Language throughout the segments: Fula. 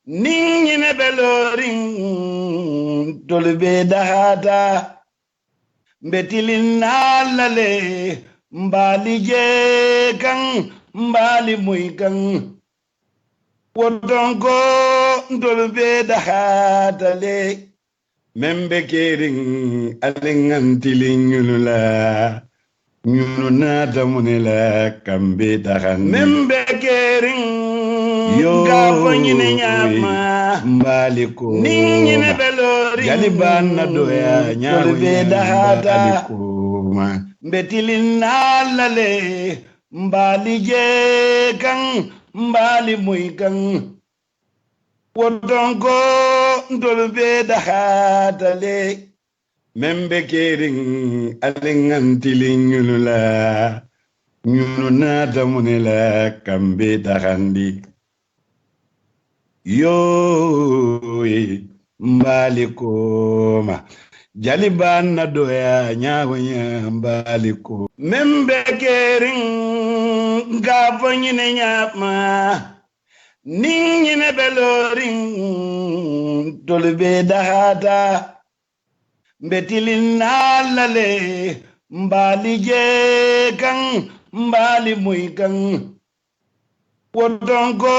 Ningine beloring tolbe dahata betilin nalale mbali je kan mbali muy kan wodongo tolbe dahata le membe kering alengantilin nyulula nyuluna tamunela kambe dahan membe kering yo gabonyine nyama mbaliko ningine belori galibana doya nyawo bedahata alikuma betilin nalale mbali je kan mbali muy kan wodongo ndolbe dahata le membe kering alengantilin nyulula nyuluna tamunela kambe dahandi yo mbalikoma jalibana doya nyawanya mbaliko membe kering gabonyine nyama ningine beloring tolbe dahata betilin nalale mbali je kan mbali muy kan wodongo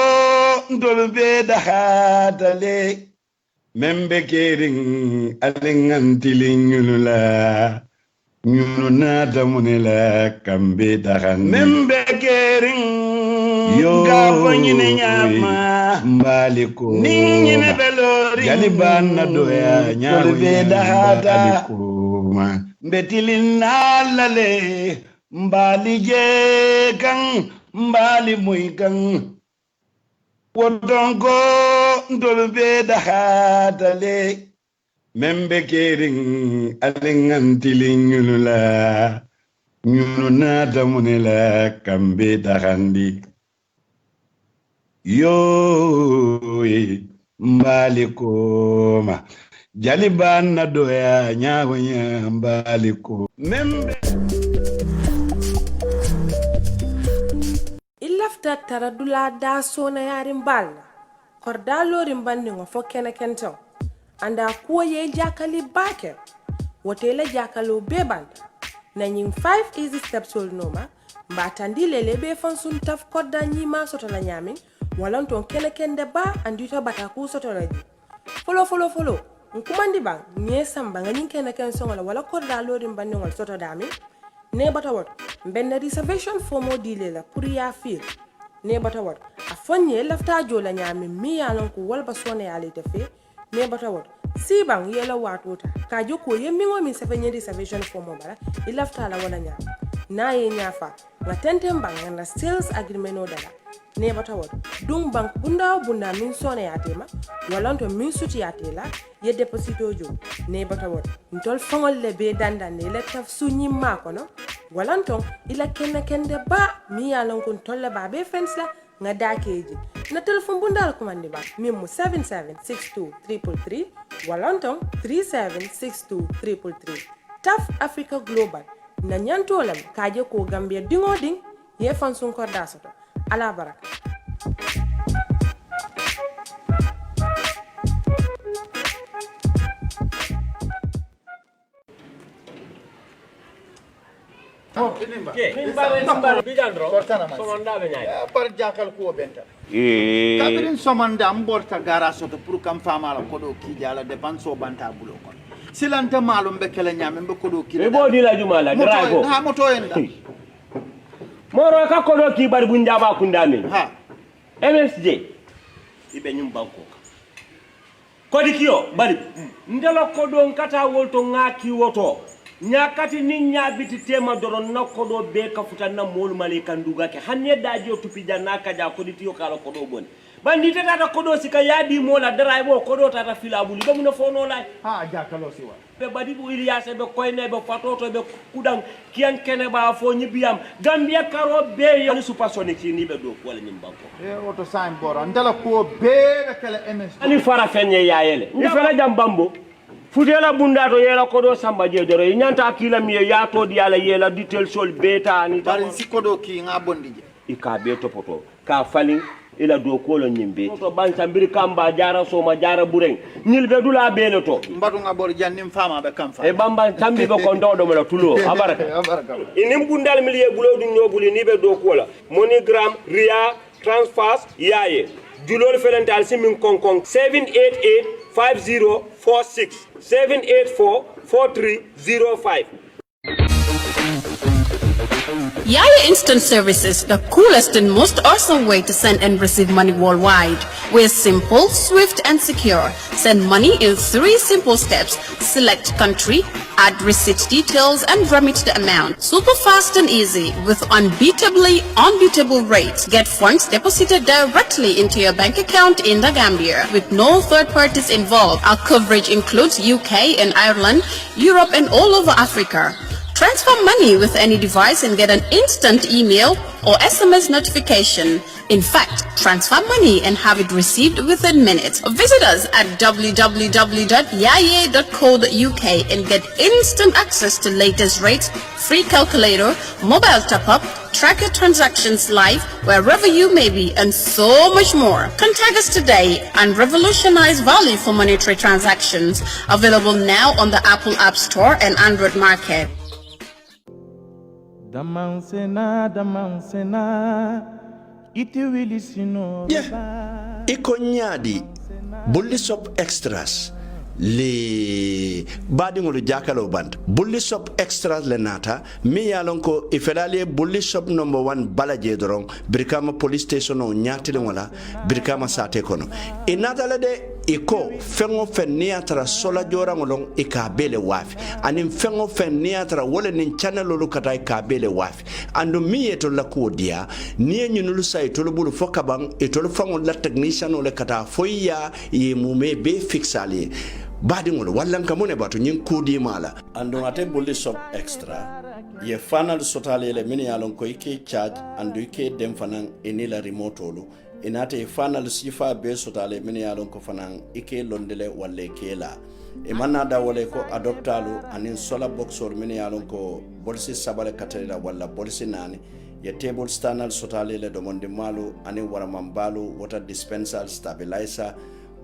ndolbe dahata le membe kering alengantilin nyulula nyuluna tamunela kambe dahan membe kering yo gabonyine nyama mbaliko ningine belori galibana doya nyawo dahata alikuma betilin nalale mbali je kan mbali muy kan wodongo ndolbe dahata le membe kering alengantilin nyulula nyuluna tamunela kambe dahandi yo mbalikoma jalibana doya nyawanya mbaliko membe ilafta taradula da sona yarin balla korda lorin bandin wa fokena kento anda kuwa ye jakali baker wotele jakalo bebanda na nying 5 easy steps ol noma mbatandi lele be fansun taf kodda nyima soto la nyami walanton kene kende ba andito bataku soto la ji follow nkumandi bang nye samba nga nying kene ken songola wala korda lorin bandin wal soto dami ne batawot benna reservation formo dile la pour ya fil ne batawot afonye lafta jola nyami mi yalon ko walba sone yale tefe ne batawot si bang yela watota ka joko yemingo mi sefenye reservation formo bara ilafta la wala nyami na ye nyafa nga tentem bang na sales agreement odala ne batawot dung bank bunda min sone yatema walanto min suti yatela ye deposito jo ne batawot ntol fongol le be dandan ne le taf sunyi makono walanton ila kende ba mi yalon kun tolle ba be fence la nga dakeji na telephone bundal commande ba mimu 776233 walanton 376233 Taf Africa Global na nyantolam kaje ko Gambia dingo ding ye fansun korda soto ala baraka Kabirin somanda mborta gara soto pour kam famala kodo kijala depanso banta bulo kon silanta malum be kala nyame be kodo kila e bodi la jumala drive ha moto enda moro ka kodo ki bar bunja ba kundami ha MSJ ibe nyum banko kodi kiyo bari ndelo kodo nkata wolto ngaki woto nyakati ni nyabiti tema doron na kodo be ka futanna mol malika nduga ke hanne dajo tupi janaka ja kodi tiyo kala kodo bon bandi tata kodo sika yadi mola dara bo kodo tata filabuli be mun fono la ha ja kalo siwa be badi bu iliyase be koyne be fatoto be kudang kian kene ba fo nyibiyam gambia karo be yo supersonic ni be do wala nyim banko e auto sign boro ndala ko be kala MS ani fara fenye yaayele ni fela jam bambo futela bundato yela kodo samba jedoro nyanta akila mi yato di ala yela detail sol beta ni bari si kodo ki nga bondije ika be topoto ka falin ila do ko lo nyimbe to ban tambiri kamba jara soma jara bureng nyilbe dula bele to mbatu ngabor jannim fama be kam fa e bamba tambi be ko ndodo mala tulo abaraka inim bundal miliye bulo du nyobuli ni be do ko la MoneyGram ria transfers yaye julol felental simin konkon 7885046 7844305 Yaya Instant Services, the coolest and most awesome way to send and receive money worldwide. We're simple, swift, and secure. Send money in 3 simple steps. Select country, add receipt details, and remit the amount. Super fast and easy with unbeatable rates. Get funds deposited directly into your bank account in the Gambia with no third parties involved. Our coverage includes UK and Ireland, Europe, and all over Africa. Transfer money with any device and get an instant email or SMS notification. In fact, transfer money and have it received within minutes. Visit us at www.yaye.co.uk and get instant access to latest rates, free calculator, mobile top-up, track your transactions live wherever you may be, and so much more. Contact us today and revolutionize value for monetary transactions. Available now on the Apple App Store and Android Market. Damansena, iti wili sino. Yeah, iko nyadi bulli sop extras li badi ngulu jakalo band bulli shop extras le nata mi yalon ko ifedale bulli shop number 1 balaje dorong birkama police station o nyatile wala birkama sate kono inata le de iko fengo fenniatra sola jora ngolong ikabele wafi anim fengo fenniatra wole nin channel lu kata ikabele wafi ando mi eto la kodia ni nyunulu sai to bulu fokabang eto fango la technician ole kata foya ye mume be fixali badi ngolo wallan kamone batu nyin kudi mala ando ate bulli shop extra ye fanal sotale le mini yalon ko ike charge ando ike dem fanan enila remote olu inate fanal sifa be sotale mini yalon ko fanan ike londele walle kela e manada wole ko adoptalu anin sola box or mini yalon ko bolsi sabale katela walla bolsi nani ye table stanal sotale le do monde malu anin wara mambalu water dispenser stabilizer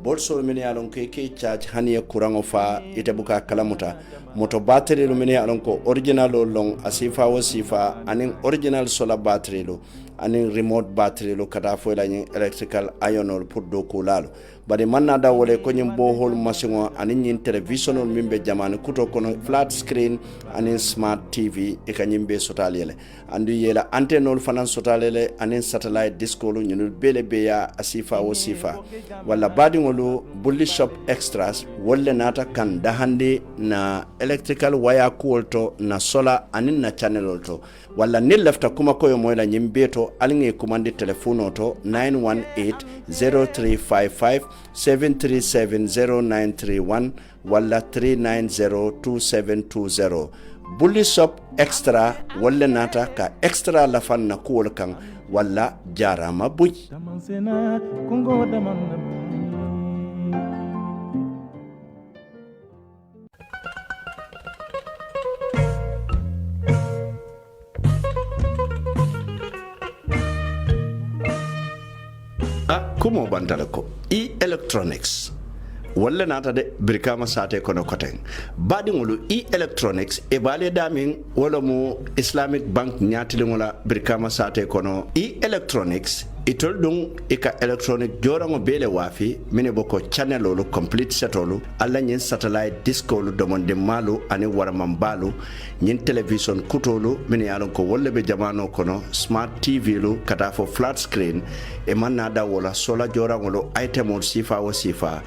bolso mini alon ko ke charge haniya kurango fa ite buka kalamuta moto battery lo mini alon ko original long asifa wasifa anin original solar battery lo anin remote battery lo kada fo la electrical iron pour do ko lalo bade manna da wole ko nyim bohol machine anin nyin television mimbe jamane kuto kono flat screen anin smart tv e kanyimbe sotalele andu yela antenne fanan sotalele anin satellite disco lo nyul bele beya asifa wasifa wala badi ngolo bulli shop extras wolle nata kan dahande na electrical wire kulto na solar anin na channel to wala nil lafta kuma koyo moyla nyimbeto alinge commande telephone to 918 0355 7370931 wala 3902720 bulli shop extra wolle nata ka extra lafan na kuwol kan wala jarama buj Damansena, kungo damanna. kumo bantala ko electronics walla nata de birkama sate kono koten badi ngolu electronics e bale damin wala mo Islamic Bank nyatili ngola birkama sate kono electronics itol dung ika electronic jorango bele wafi mine boko channel lo complete setolu alla nyin satellite disco lu domonde malu ani wara mambalu nyin television kutolu mine yalon ko wolle be jamano kono smart tv lu kata fo flat screen e manna da wala sola jorango lo item sifa wa sifa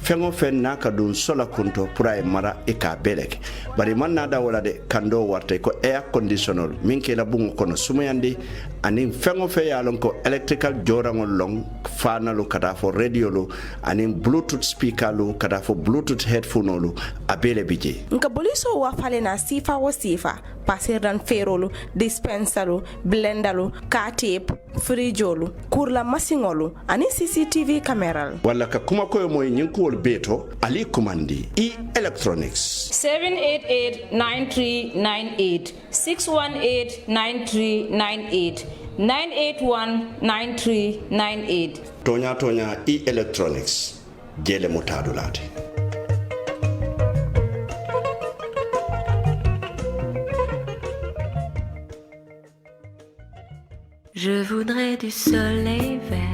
fengo fen naka dun sola kunto pura e mara e ka belek bari man nada wala de kando warte ko air conditioner min ke la bungo kono sumayandi anin fengo fe yalon ko electrical jorangol long fanalu kata fo radio lu anin bluetooth speaker lu kata fo bluetooth headphone lu abele bije nka boliso wa fale na sifa wa sifa pasirdan ferolu dispensalu blendalu ka tape frijolu kurla masingolu ani CCTV camera wala ka kuma koyo moy nyin ko beto ali kumandi electronics 788-9398 618-9398 981-9398. Tonya Tonya e-electronics. Jele mutadulate. Je voudrais du soleil vert.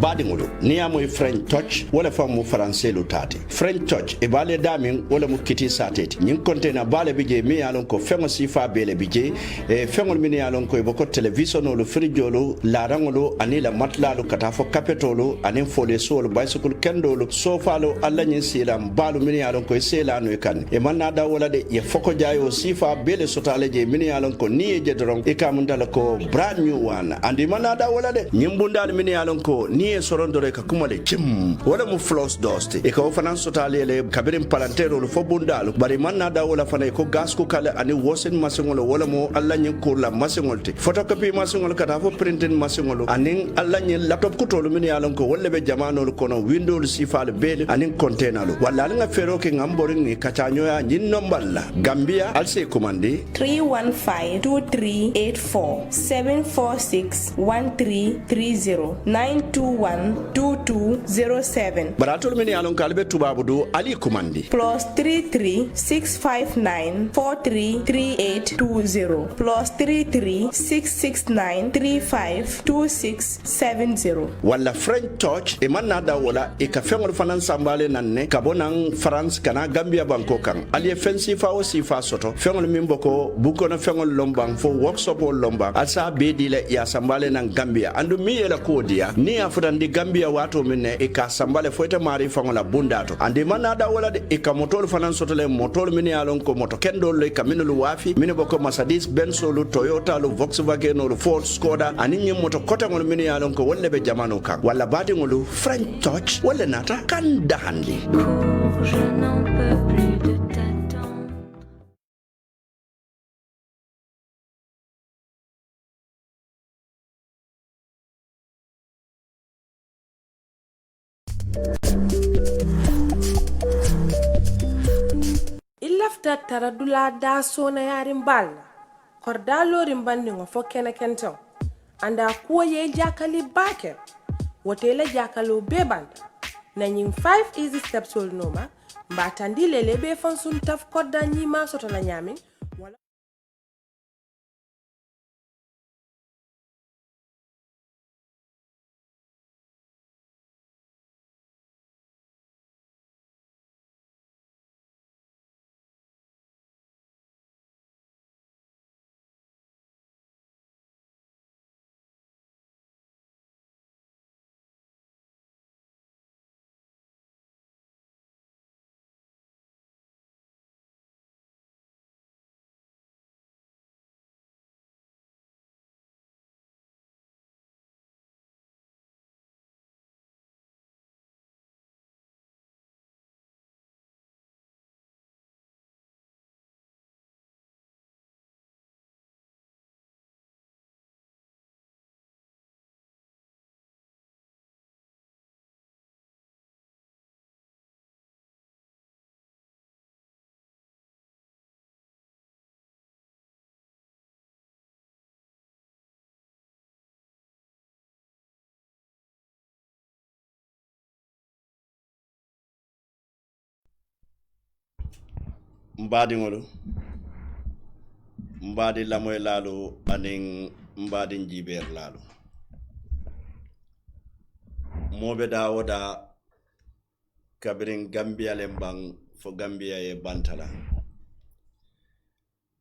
Badingulu ni amoy French touch wala famu français lu tati French touch e bale damin wala mu kiti sateti nyin container bale bije mi alon ko fengo sifa bele bije e fengol min alon ko boko television lu fridjolo la rangolo anila matlalu kata fo capetolo anin fole sol bicycle kendolo sofa lo alla nyin silam balu min alon ko sela no kan e manna da wala de ye foko jayo sifa bele sotale je min alon ko ni je doron e kamundala ko brand new one andi manna da wala de nyimbundal min alon ko ni e sorondore ka kumale kim wala mu floss dust e ka fanan sotale le kabirin palantero lu fo bundalu bari manna da wala fana ko gas ko kala ani wosen masingolo wala mo alla nyin ko la masingolti photocopy masingol kata fo printing masingolo anin alla nyin laptop ko tolu min yalon ko wolle be jamano lu kono windows sifal bele anin container lu wala nga fero ke ngamborin ni katanyo ya nyin nomballa Gambia alse commande 315-2384 746-1330 921-2207 baratol min yalon kalbe tubabu do ali commande plus 33-659-433820 plus 33-669-352670 wala French touch e manna da wala e ka fengol fanan sambale nanne kabonan France kana Gambia banko kan ali fensi fa o sifa soto fengol min boko bukono fengol lombang fo workshop o lombang asa be dile ya sambale nan Gambia andu mi yela ko dia ni afutandi Gambia wato minne e ka sambale foita mari fangola bundato ande manna da wala de e ka motol fanan soto le motol min yalon ko moto kendo le ka minulu wafi min boko Mercedes Benz lu Toyota lu Volkswagen lu Ford Skoda ani nyim moto kota ngol min yalon ko wolle be jamano kan wala badi ngolu French touch wala nata kan dahandi Je n'en peux plus de t'attendre. ilafta taradula da sona yarin balla korda lorin bandi ngo fo kene kento anda kuwa ye jakali bake wotela jakalo bebanda na nyin 5 easy steps wol noma mbatandi lele be fansun taf kodda nyima soto la nyamin wala mbadi ngolu mbadi lamoy lalu anin mbadi njiber lalu mobe da woda kabirin Gambia lembang fo Gambia e bantala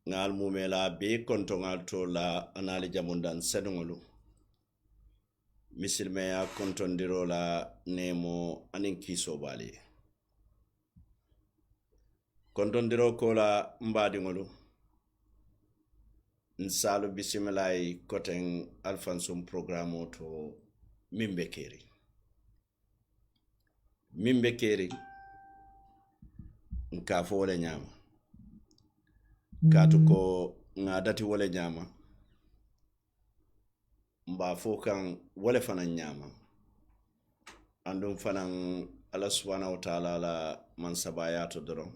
ngal mumela be konto ngal to la anali jamundan senngolu misilme ya kontondiro la nemo anin kiso bali kontondiro ko la mbadi ngolu nsalu bisimilai koten alfansum programo to mimbe keri nka fo wole nyama katu ko ngadati wole nyama mba fo kan wole fanan nyama andum fanan Allah subhanahu wa ta'ala la man sabayato doron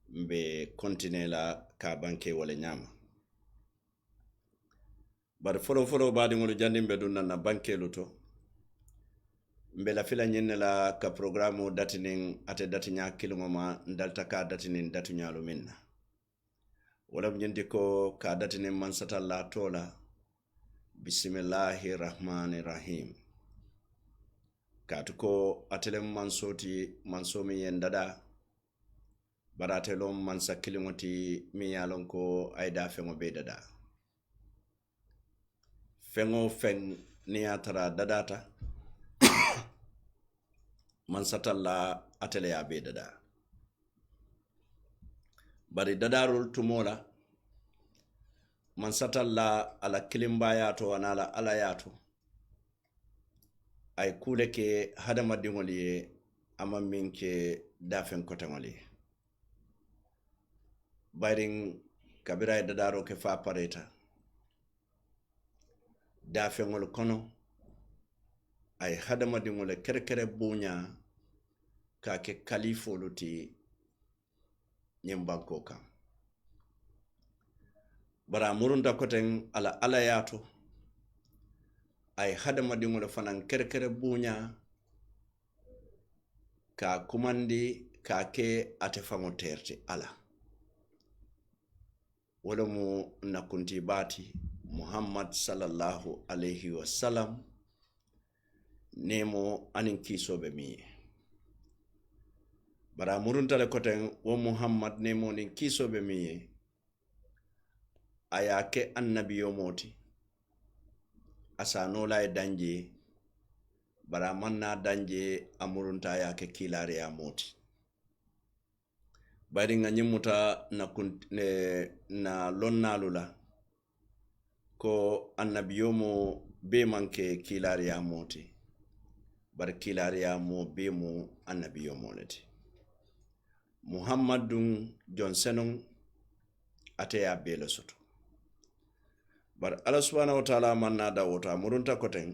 mbe continue la ka banke wole nyama bari folo baadiŋolu jandiŋ be dunna na bankelu to mbe la fila ñiŋ ne la ka programme datiniŋ ate datiñaa kiliŋo ma ndalta ka datiniŋ datuñaalu miŋ na wala mu ñinti ko ka datiniŋ mansatalla to la bisimillahi rahmani rahim kaatu ko ate le mansoti manso miŋ ye ndada bari ate loŋ mansa kiliŋo ti miŋ ye a loŋ ko a ye daa feŋo bee dada feŋo feŋ niŋ ye a tara dadaata mansatalla ate le ye a bee dada bari dadaarolu tumoo la mansatalla ala kilimbayaato ana la alayaato ay kule ke hadamadiŋolu ye ama miŋ ke daafeŋ koteŋolu ye bayiriŋ kabira ye dadaaro ke faa pareta daafeŋolu kono ay hadamadiŋolu kere buuña ka ke kalifoolu ti ñiŋ bankoo kaŋ bara murunta koteŋ ala alayaato ay hadamadiŋolu fanaŋ kere buuña ka kumandi ka ke ate faŋo teerti ala wala mu nakunti baati muhammad sallallahu alayhi wa sallam nemo aniŋ kiisoo be miŋ ye bara murunta le koteŋ wo muhammad nemo niŋ kiisoo be miŋ ye a ye a ke annabiyo mooti asaanoo la ye danje bara maŋ naa danje a murunta a ye a ke kiilaariya mooti bari ŋa ñiŋ muta na lonnaalu la ko annabiyo mo bee maŋ ke kiilaariya mooti bari kiilaariya moo bee mu annabiyo moo le ti muhammad duŋ jon senoŋ ate ye a bee le soto bari alla subhanahu wa taala maŋ naa da woto a murunta koteŋ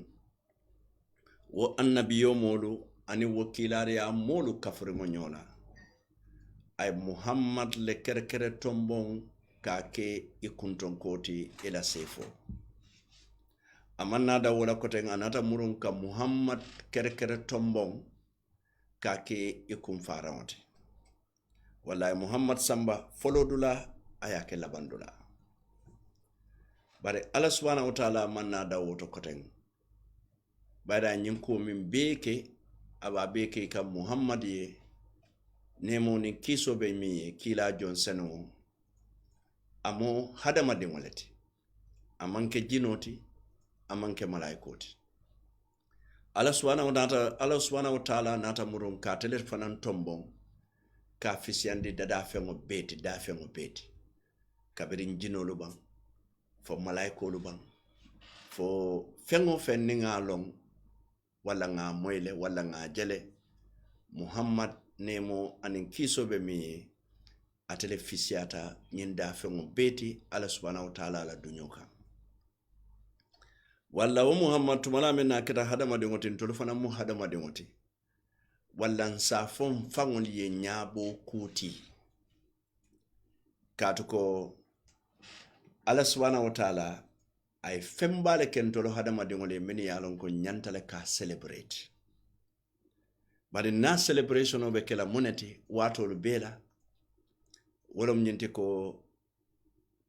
wo annabiyo moolu aniŋ wo kiilaariya moolu kafuriŋo ñoo la ay muhammad le kere tomboŋ ka ke i kuntonkoo ti i la seefo a maŋ naa da wo la koteŋ a naata muruŋ ka muhammad kere tomboŋ ka ke i kunfaaraŋo ti wallahi muhammad samba foloo dula a ye a ke labaŋ dula bari alla subhanahu wa taala maŋ naa da woto koteŋ bari a ñiŋ kuo miŋ bee ke a be a bee ke i ka muhammad ye nemo niŋ kiisoo be miŋ ye kiilaa jon senuŋo a mo hadamadiŋo le ti a maŋ ke jinoo ti a maŋ ke malaikoo ti alla subhanahu wa taala naata muruŋ ka ate le fanaŋ tomboŋ ka fisiyandi daafeŋo bee ti daafeŋo bee ti kabiriŋ jinoolu baŋ fo malaikoolu baŋ fo feŋo feŋ niŋ ŋa a loŋ walla ŋa a moyi le walla ŋa a je le muhammad nemo aniŋ kiisoo be miŋ ye ate le fisiyata ñiŋ daafeŋo bee ti alla subhanahu wa taala la duñoo kaŋ walla wo muhammad tumala meŋ na keta hadamadiŋo ti ntolu fanaŋ mu hadamadiŋo ti walla nsaafoŋ faŋolu ye ñaaboo kuuti kaatu ko alla subhanahu wa taala a ye femba le ke ntolu hadamadiŋolu ye minnu ye a loŋ ko ñanta le ka celebrate bari na celebration be kela moneti watolu bela wolom ñinti ko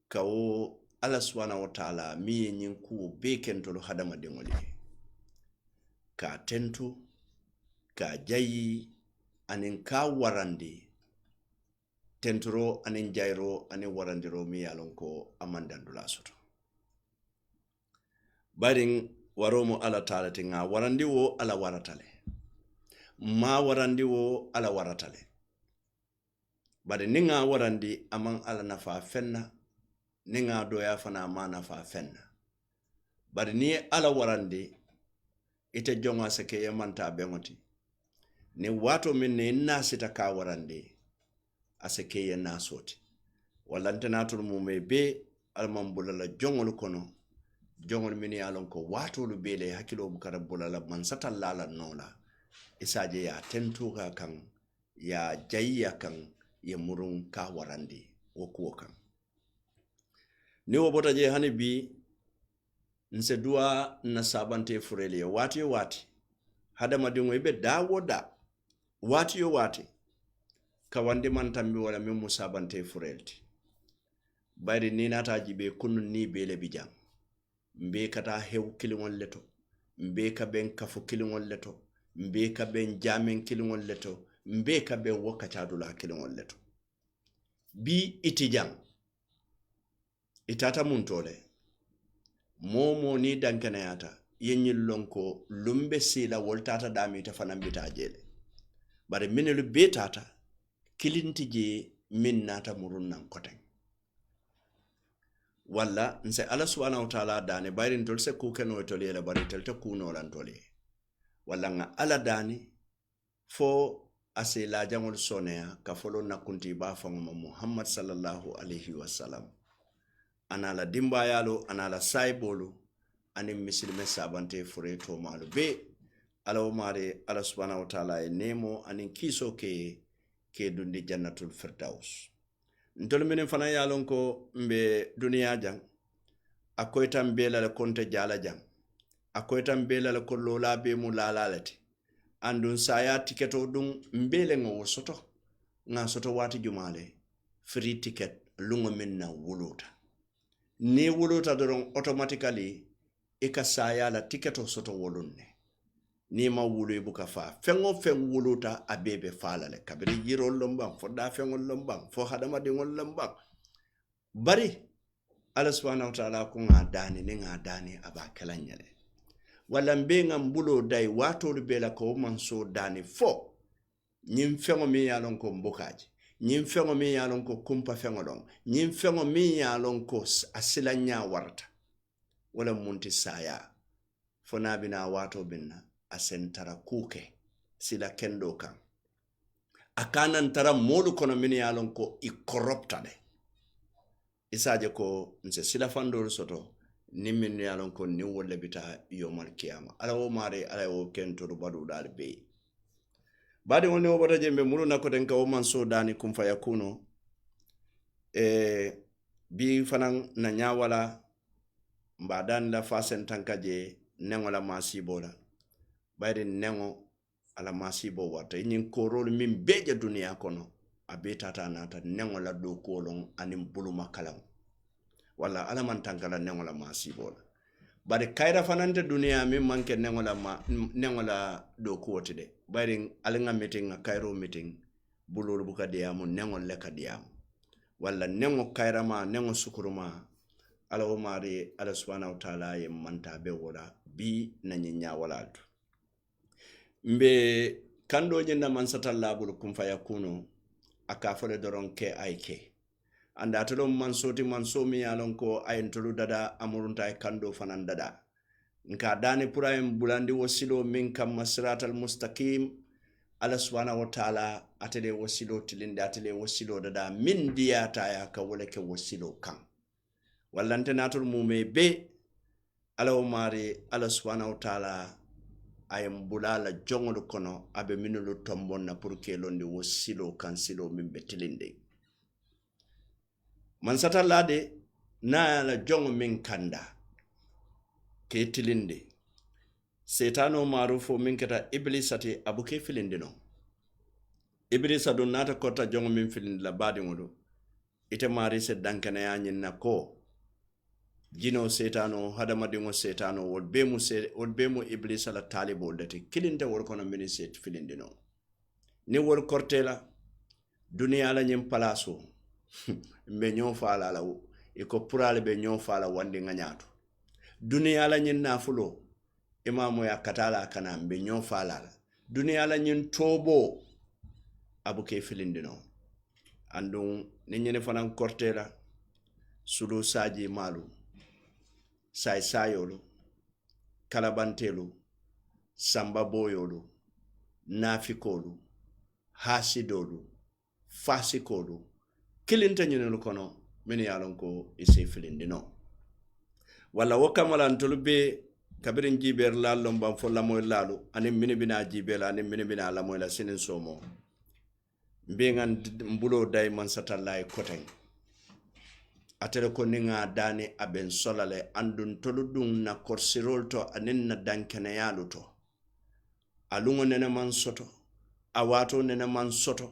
kawo alla subhanahu wa taala mi ye ñiŋ kuwo bee kentolu hadamadiŋolu ye ka tentu ka jayi aniŋ ka warandi tenturo aniŋ jayiro aniŋ warandiro mi ye a loŋ ko a maŋ dandula soto bariŋ waroo mu alla taala ti ŋa warandi wo alla warata le maa warandi wo alla warata le bari niŋ ŋa warandi a maŋ alla nafaa feŋ na niŋ ŋa doya fana a maŋ nafaa feŋ na bari niŋ ye alla warandi ite joŋo se ke ye manta beŋo ti niŋ waatoo miŋ ne i naasita ka warandi a se ke ye naasoo ti walla nte naatolu mume bee alla maŋ bula la joŋolu kono joŋolu minnu ye a loŋ ko waatoolu bee le hakkiloo bukara bula la mansatalla la noo la isaje ya tentu ka kan ya jayiya kan ye murun ka warandi wo kuwo kan ni wo bota je hani bi nse duwa na sabante furele wati yo wati hadama dingo ibe dawo da wati yo wati ka wande man tambi wala min musabante furelti bayri ni nata jibe kunu ni bele bijam mbe kata hew kilingol leto mbe ka ben kafu kilingol leto mbe ka ben jamen kilingol leto mbe ka ben wakatadula kilingol leto bi itijam itata muntole momo ni dankanayata yenyil lonko lumbe sila woltata dami ta fanambita jele bare minelu betata kilinti je min nata murunnan koten walla nse ala subhanahu wa ta'ala dani bayrin tolse kukeno tole la bari telta kuno lan tole walla nga ala dani fo ase la jangol sonea ka folo nakunti ba fangoma Muhammad sallallahu alaihi wasallam ana la dimba yalo ana la saibolo ani misilme sabante fure to malu be ala mare ala subhanahu wa ta'ala e nemo ani kiso ke dundi jannatul firdaus ntol minen fana yalon ko mbe duniya jang akoy tan bela la konte jala jang akoy tan bela la ko lola be mu lalalati andun saya tiketo dum mbele ngo soto nga soto wati jumale free ticket lungo minna wuluta ni wuluta doron automatically ika saya la tiketo soto wolunne ni ma wulu buka fa fengo fen wuluta abebe fala le kabiri yiro lombang fo da fengo lombang fo hadama de ngol lombang bari ala subhanahu wa ta'ala ko ngadani ni ngadani aba kalanyale wala mbenga mbulo dai wato bela ko manso dani fo nyim fengo mi yalon ko mbokaji nyim fengo mi yalon ko kumpa fengo don nyim fengo mi yalon ko asilanya warta wala munti saya fo nabina wato binna asentara kuke sila kendo kan akanan tara molu kono mini yalon ko i corruptade isaje ko nse sila fandor soto ni min yalon ko ni wolle bita yomal kiyama ala o mare ala o kento do badu dal be bade woni o bota jembe mulu nako den ka o man so dani kum fa yakuno bi fanan na nyawala mbadan la fasen tankaje nengola masibola bayde nengo ala masibo wata nyin korol min beje duniya kono abetata nata nengo la do kolon anim buluma kalam wala ala man tankala nengo la masibo bade kayra fanante duniya min manke nengo la do koti de bayde alinga meeting nga kayro meeting bulul buka diamu nengo leka diamu wala nengo kayra ma nengo sukuruma ala o mari ala subhanahu wa ta'ala ye manta be wala bi na nyinya wala altu mbe kando nyenda man satallabul kum fayakuno aka fole doron ke ayke anda tolo man soti man somi yalon ko ayen tolu dada amurunta e kando fanan dada nka dani pura en bulandi wasilo min kam masratal mustaqim ala subhanahu wa ta'ala atele wasilo tilinde atele wasilo dada min diyata ya ka wala ke wasilo kan wallante natul mume be ala o mari ala subhanahu wa ta'ala ayam bulala jongol kono abe minulu tombon na pour que londi wo silo kan silo min betilinde man satallade na la jongo min kanda ke tilinde setano marufo min keta iblisati abuke filinde no iblisa don nata kota jongo min filinde la badi ngodo ite mari se dankana ya nyinna ko jino setano hadama dingo setano wodbemu iblisa la talibo dati kilinte wor kono mini set filindino ni wor kortela dunia la nyim palaso be nyon fala la iko purale be nyon fala wandi nganyaato dunia la nyin nafulo imamu ya katala kana be nyon fala la dunia la nyin tobo abuke filindino andun ni nyene fanan kortela sulu saji malu sayolu kalabantelu sambaboyolu nafikolu hasidolu fasikolu kilinta nyinelu kono mini yalon ko ise filindino wala wakamala ntulube kabirin jiber lalom ban fo lamoy lalu ani mini bina jibela ani mini bina lamoy la sinin somo mbengan mbulo day man satallay koten atele ko ninga dani aben solale andun toludun na korsirol to anin na dankene yalu to alungo nene man soto awato nene man soto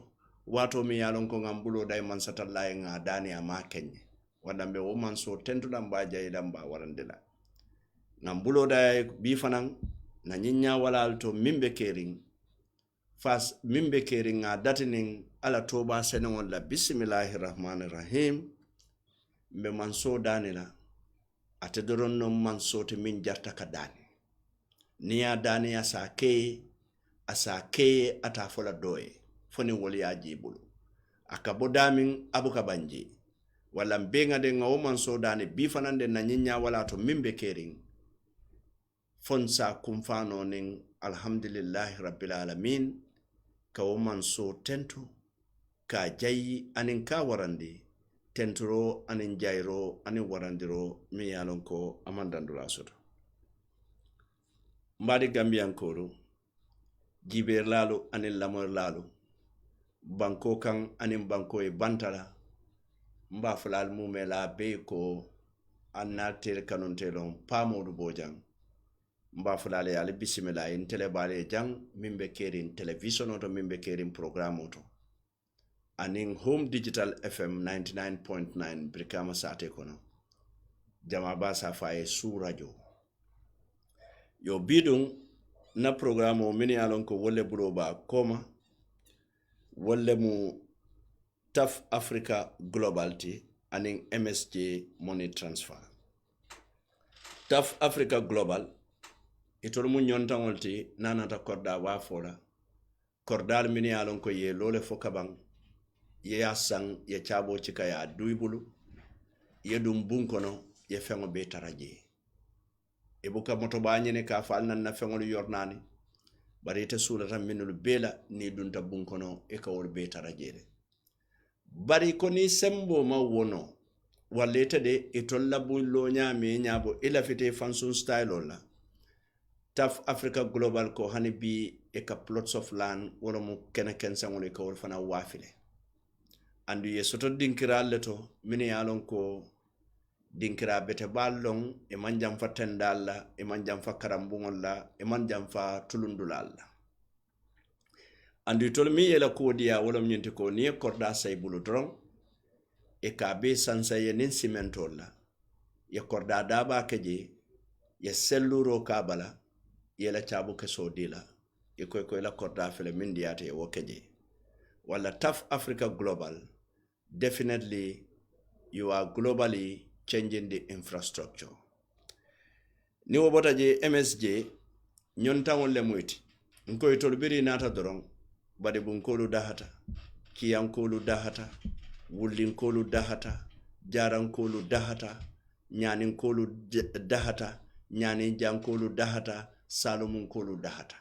wato mi yalon ko ngambulo day man satalla nga dani ama kenye wadambe wo man so tentu damba jay damba warandila ngambulo day bi fanan na nyinya walal to mimbe kering fas mimbe kering nga datinin ala toba senon la bismillahir rahmanir rahim mbe man so danila ate doron no man so te min jarta ka dani niya dani asake ata fola doye foni woli ya jibulu akabo damin abuka banji wala mbenga de nga woman so dani bi fanande na nyinya wala to mimbe kering fonsa kumfano ning alhamdulillahi rabbil alamin ka woman so tentu ka jayi anin ka warandi tenturo anin jairo anin warandiro mi yalon ko amandandula soto mbadi gambian koru jiber lalu anin lamor lalu banko kan anin banko e bantala mba fulal mumela be ko annatel kanontelon pamodu bojang mba fulale ali bismillah in telebale jang mimbe kerin television oto mimbe kerin program oto anin home digital fm 99.9 brikama sate kono jama ba sa faye su radio yo bidung na programo mini alon ko wolle buroba koma wolle mu TAF Africa Global T anin MSJ Money Transfer. TAF Africa Global itol mu nyontaŋol ti nanata korda wafola kordal mini alon ko ye lole fo kabang ye yasan ye chabo chika ya duibulu ye dum bunkono ye fengo be taraje e buka moto bañene ka fal nan na fengol yornani bari te sulata minul bela ni dunta bunkono e ka wol be tarajere bari ko ni sembo ma wono wallete de itol labu lo nyame nyabo ila fite fansun style la TAF Africa Global ko hani bi e ka plots of land wala mu kena ken sangol e ka wol fana wafile andu ye soto dinkira leto mini yalon ko dinkira bete ballon e manjam fa tendalla e manjam fa karambungol la e manjam fa tulundulalla andu tol mi yela ko dia wala nyinti ko ni korda say bulu dron e ka be sansa ye nin cimentol la ye korda daba keje ye selluro kabala yela chabu ke sodila e ko la korda fele min diate e wokeje wala TAF Africa Global definitely you are globally changing the infrastructure. Ni wobota je MSJ nyontaŋol le muyti nko itol biri nata doron bade bunkolu dahata kiyankolu dahata wullinkolu dahata jarankolu dahata nyaninkolu dahata nyani jankolu dahata salumunkolu dahata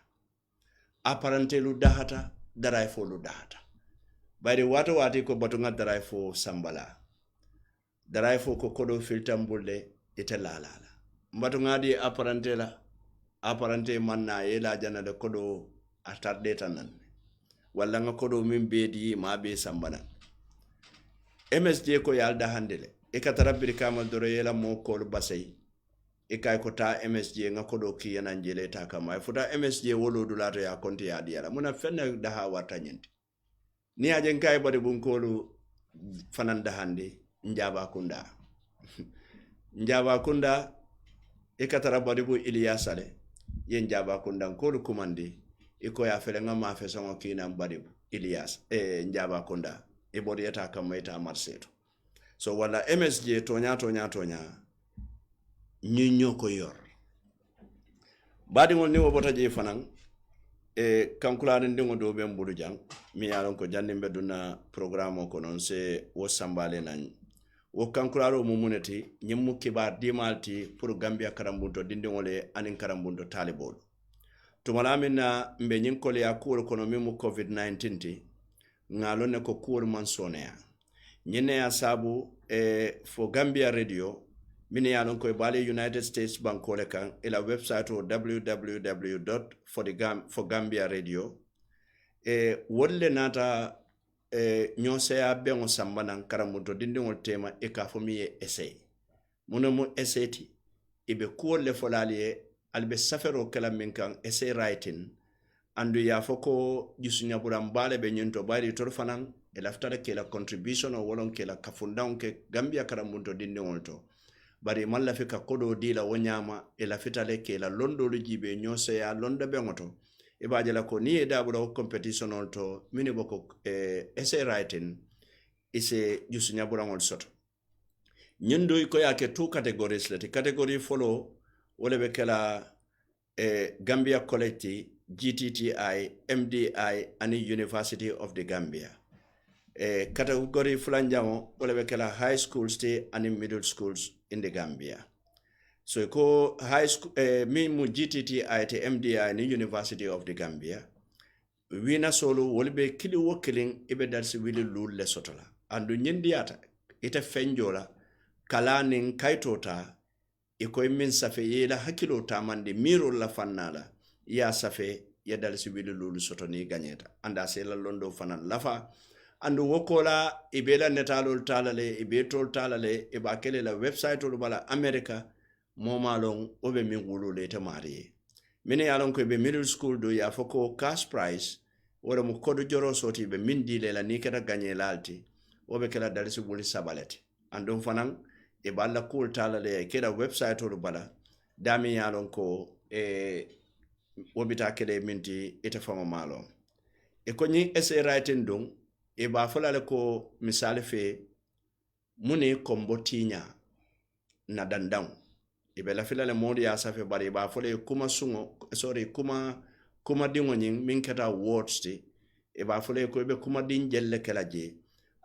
aparantelu dahata daraifolu dahata bari wato wati ko batunga daraifo sambala daraifo ko kodo filtambulle ite lalala batunga di aparante manna yela jana de kodo atarde tanan walla nga kodo min bedi ma be sambana MSJ ko yalda handele e katara birkama doro yela mo kol basay e kay ko ta MSJ nga kodo ki yana jele ta kama e futa MSJ wolo dulato ya konti ya diala muna fenna daha warta nyenti ni ajen kay bade bunkolu fananda hande njaba kunda e katara bade bu Ilyasale ye njaba kunda ko kumandi e ko ya fele nga ma fe songo kina bade bu Ilyas njaba kunda e bodi yata kama ita marseto so wala MSJ tonya nyinyo ko yor badi ngol ni wobota je fanan e kankulane ndingo do be mbulu jang mi yalon ko jande beduna programme ko non se wo sambale nan wo kankularo mumuneti nyimmu kibar dimalti pour Gambia karambundo dindingole anin karambundo talibol to malamina mbe nyinkole ya kuul kono mimu COVID-19 ti ngalone ko kuul mansonea nyine ya sabu for Gambia radio mini yalon ko bale United States bankole kan ila website o www.forgambia radio wolle nata ñoseya beŋo sambanan karamuto dindiŋol tema i ka fo mi ye essay muno mu essay ti i be kuwol le folali ye ali be safero kela min kan essay writing andu ya fo ko jusuñaburan baale be ñinto bayri tol fanan e laftara ke la contribution o wolon ke la kafundaŋo ke gambia karamuto dindiŋol to bari man lafi ka kodo di la wo ñama e lafitale ke la londolu jibe ñoseya londa beŋo to e baje la ko ni e dabula competition ol to mini boko essay writing ise jusunya burangol soto nyendo ko yake two categories lati category follow wala be kala Gambia College GTTI MDI and University of the Gambia category fulanjamo wala be kala high schools and middle schools in the Gambia. So ko high school mi mu GTTI te MDI ni University of the Gambia wina solo wolbe kili wokiling ibe dalsi wili lul le sotola andu nyindiata ite fenjola kala nin kaitota iko min safe yela hakilo tamande miro la fannala ya safe ya dalsi wili lul sotoni ganyeta anda sela londo fanan lafa andu wokola ibela netalol talale ibetol talale iba kele la website ol bala America momalong obe min wulule te mariye mine yalon ko be middle school do ya foko cash prize wala mo kodo joro soti be min dile la ni kata gagner lalti obe kala dalisi wuli sabaleti andon fanan e balla cool talale keda website olu bala dami yalon ko wobita kede minti ite fama malo e ko ni essay writing dum e ba falale ko misale fe muni kombotinya na dandang ibe la filale modi ya safe bari ba fole kuma sungo kuma dingo nyin min kata words ti e ba fole ko be kuma din jelle kala je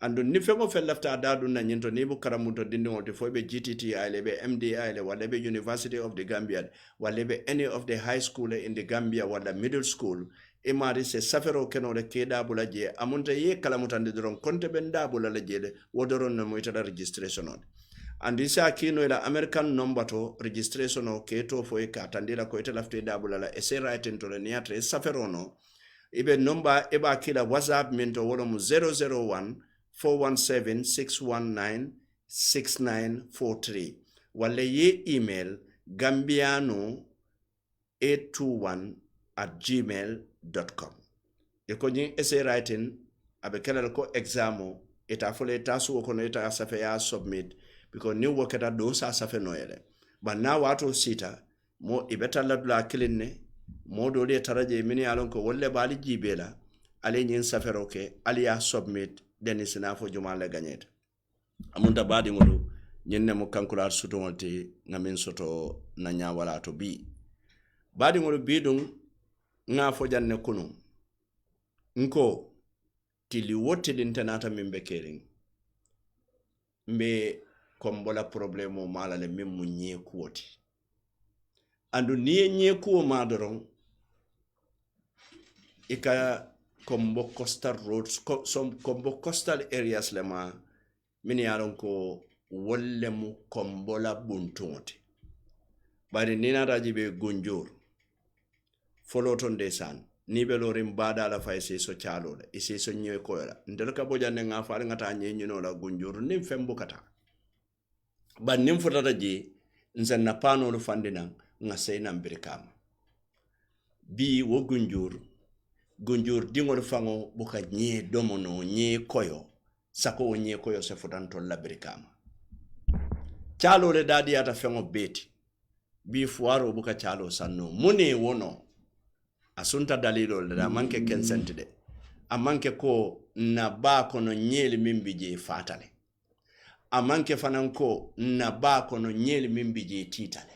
andu ni fego fe lafta dadu na nyinto ni bu karamuto dingo ti fo be GTT ale be MDI ale wala be University of the Gambia wala be any of the high school in the Gambia wala middle school e mari se safero keno le keda bula je amunta ye kala mutande doron konte ben da bula la je wodoron no moita registration on and this akino ila American number to registration o keto fo e katandira ko ite lafte dabula la essay writing to le niatre saferono ibe number eba kila WhatsApp minto wolo mu 001 417 619 6943 wale ye email gambiano821@gmail.com eko nyi essay writing abe kala ko examo eta fole tasu ko no eta safe ya submit because ni wakata do sa safe noyele but na wato sita mo ibeta ladula kilinne mo do le taraje mini alon ko wolle bali jibela ale nyin safero ke ali ya submit denis na fo jumale gagnet amunta badi ngolu nyenne mo kankular suto ngolte ngamin soto na nyawala to bi badi ngolu bidum nga fo janne kunu nko tili wotte dintanata mimbe kering mbe kombola problemo mala le mem munye kuoti andu niye nye kuo madoron ika kombo coastal roads kombo coastal areas lema mini yaron ko wolle mu kombola buntungote bari nina rajibe gunjur foloton desan ni be lorim bada la fay se so chalo e se so nyoy ko la ndel ka bojanne nga faal ngata nyenyino la gunjur nim fembu kata ban nim futata je nzen na pano lu fandina nga sey na mbirikam bi wo gunjur dingol fango buka nye domono nye koyo sako nye koyo se futanto la birikam chalo le dadi ata fengo beti bi fuaro buka chalo sanno mune wono asunta dalilo le manke consent de amanke ko na ba kono nyeli mimbije fatale amanke fananko na ba kono nyeli mimbije titale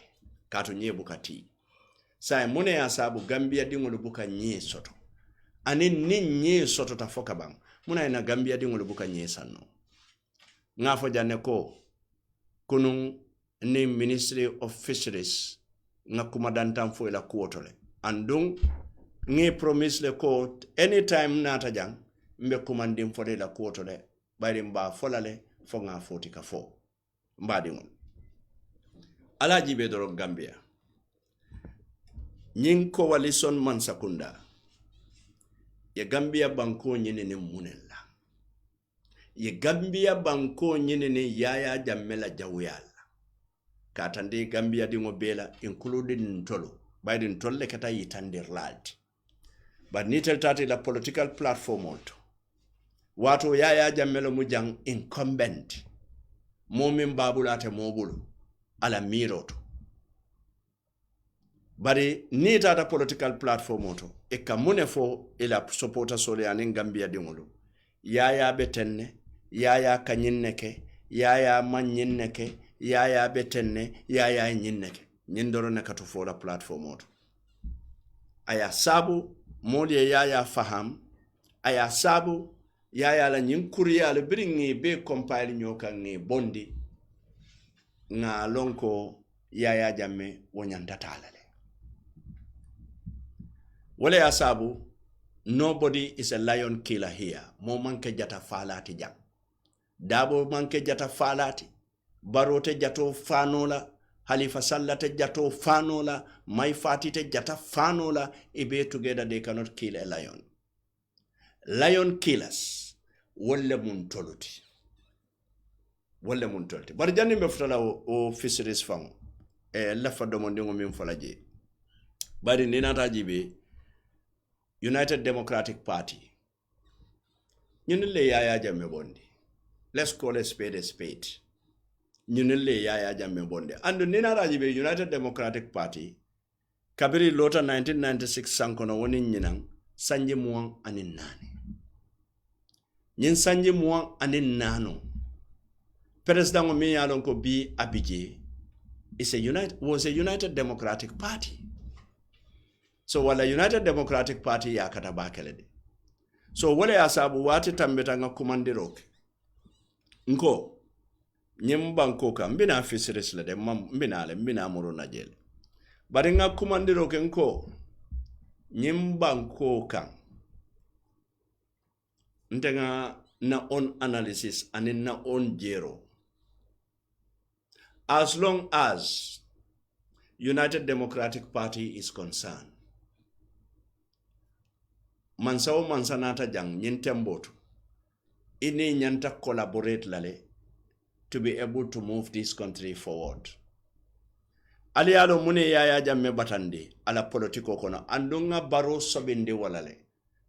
kato nye bukati sai mune ya sabu Gambia dingolo buka nye soto ani ni nye soto ta foka bang muna ina Gambia dingolo buka nye sanno ngafo jane ko kunung ni Ministry of Fisheries nga kumadantam fo ila kuotole andung ngi promise le ko anytime nata jang mbe kumandim fo la kuotole bari mba folale fo nga foti ka fo mbadi ngon alaji be doro Gambia nyin ko walison man sakunda ya Gambia banko nyine ne munella ye Gambia banko nyine ne Yaya Jammeh la jawuyal katande Gambia dingo bela including Ntolo bayde Ntolle kata yitandir lalti but nitel tati la political platform onto wato Yaya Jammeh lo mujang incumbent momin babulate mobulu ala miroto bari ni tata political platform onto e kamune fo ila supporter sole anin Gambia dingolu Yaya betenne Yaya kanyinneke Yaya manyinneke Yaya betenne Yaya nyinneke nyindoro ne katu fo la platform onto aya sabu modi Yaya faham aya sabu Yaya la nyin kuriya le biringi be compile nyoka ngi bondi nga lonko Yaya Jammeh wonyanta talale wale ya sabu nobody is a lion killer here mo manke jata falati jang dabo manke jata falati barote jato fanola Halifa Sallah te jato fanola Mai Fati te jata fanola ibe together they cannot kill a lion killers wole mun toluti bari janni be futala o fisheries fango la fa domondingo min falaje bari ninata jibe United Democratic Party nyunile Yaya Jammeh bondi let's call a spade nyunile Yaya Jammeh bondi and ninata jibe United Democratic Party kabiri lota 1996 sankono woni nyinang sanji muang anin nani nyin sanji muang anin nano president mi yalon ko bi Abidjan was a United Democratic Party. So wala United Democratic Party ya katabakelede. So wale asabu wati tambeta nga kumandiroke. Nko nyimba nkoka mbina fisheries lede mbina amuru na jele. Bari nga kumandiroke nko nyimba nkoka ntenga na on analysis and na on jero. As long as United Democratic Party is concerned, mansao mansanata jang nyintemboto ini nyanta collaborate lale to be able to move this country forward. Alialo mune Yaya Jammeh batande ala politiko kono andunga baro sobinde walale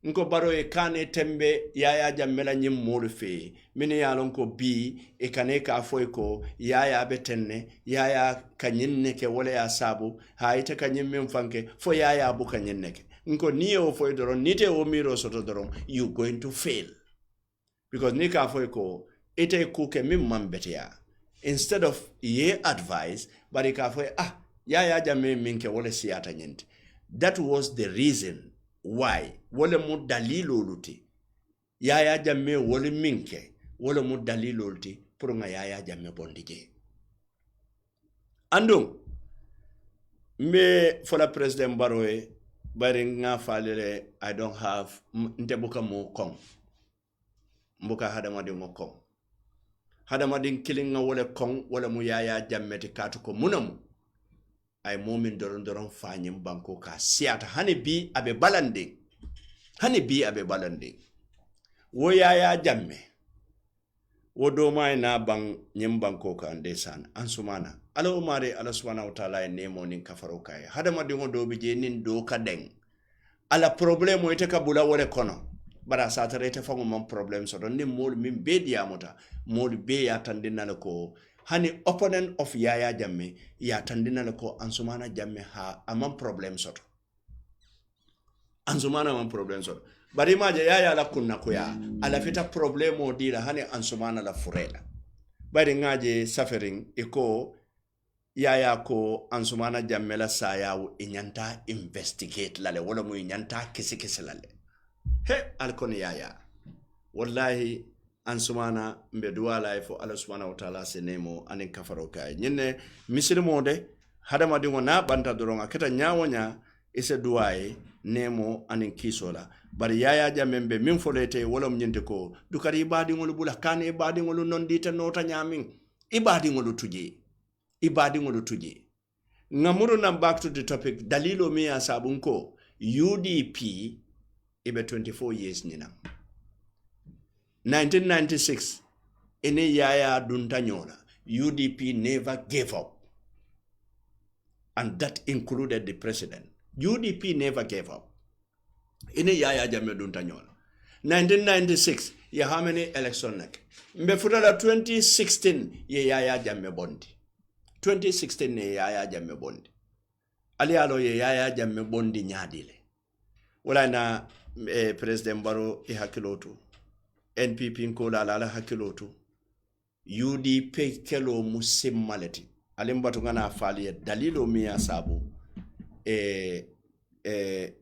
nko baro e kane tembe Yaya Jammeh la nyim molu fe mini yalon ko bi e kane ka foy ko Yaya betenne Yaya kanyinne ke wala ya sabu haite kanyim min fanke fo Yaya bu kanyinne ke nko niye o foy doron nite o miro soto doron you going to fail because ni ka foy ko ite kuke min mambetia instead of ye advice bari ka foy Yaya Jammeh minke wala siyata nyente. That was the reason why wala mu dalilo luti Yaya Jammeh wala minke wala mu dalilo luti pour nga Yaya Jammeh bondije andung me fola president Baroe bari nga falere I don't have ntebuka mo kong mbuka hadama di mo kong hadama din killing nga wala kong wala mu Yaya Jammeh ti katu ko munamu ay momin doron fanyim banko ka siata hani bi abe balande wo Yaya Jammeh wo do may na bang nyim banko ka ndesan ansumana alo mare ala subhanahu wa ta'ala nemo nin kafaro kay hadama dingo do bi je nin do ka deng ala problème ite ka bula wole kono bara satare te fango mon problème so don ni mol min be diamota mol be ya tandina ko hani opponent of Yaya Jammeh ya tandina ko Ansumana Jammeh ha amam problem soto Ansumana amam problem soto bari maje Yaya la kunna ko ya ala fita problemo dila hani Ansumana la furela bari ngaje suffering iko Yaya ko Ansumana Jammeh la sayawu inyanta investigate lale wala mu inyanta kisi lale he alkon Yaya wallahi Ansumana mbe duwala fo Allah subhanahu wa ta'ala se nemo anin kafaro kay nyine misilimo de hadama dingo na banta doronga keta nyawonya ise duwaye nemo anin kisola bari Yaya Jammeh mbe min folete wala mnyente ko dukari ibadi ngolu bula kane ibadi ngolu non dita nota nyamin ibadi ngolu tuje ngamuru na back to the topic dalilo mi asabunko UDP ibe 24 years nina 1996 ene Yaya dunta nyola UDP never gave up, and that included the president. UDP never gave up. Ene Yaya Jammeh dunta nyola 1996 ya how many election nak mbe futala 2016 ye Yaya Jammeh bondi 2016 ye Yaya Jammeh bondi ali alo ye Yaya Jammeh bondi nyaadile wala na president Barrow e hakilotu NPP nkola ala hakilotu UDP kelo musimmalati alimbatu ngana afali dalilo miya sabu ye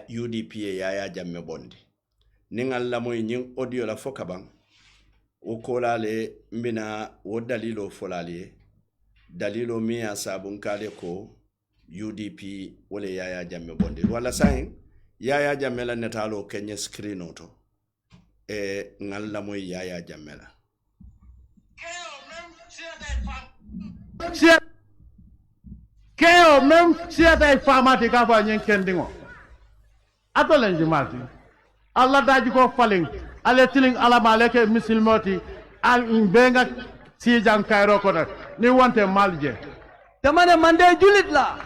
UDP ye Yaya Jammeh bondi ningal la moy ñing audio la fokabang o kolale mbina wo dalilo folale dalilo miya sabun kale ko UDP wole Yaya Jammeh bondi wala sain Yaya Jammeh la netalo kenye screen auto ngal la moy Yaya Jammeh la keo mem siata e famati ka fa ñing kendingo atolen jumalti Allah daji ko falling ale tiling alama leke misilmoti al benga si jang kayro ko ni wonte malje dama ne man de julit la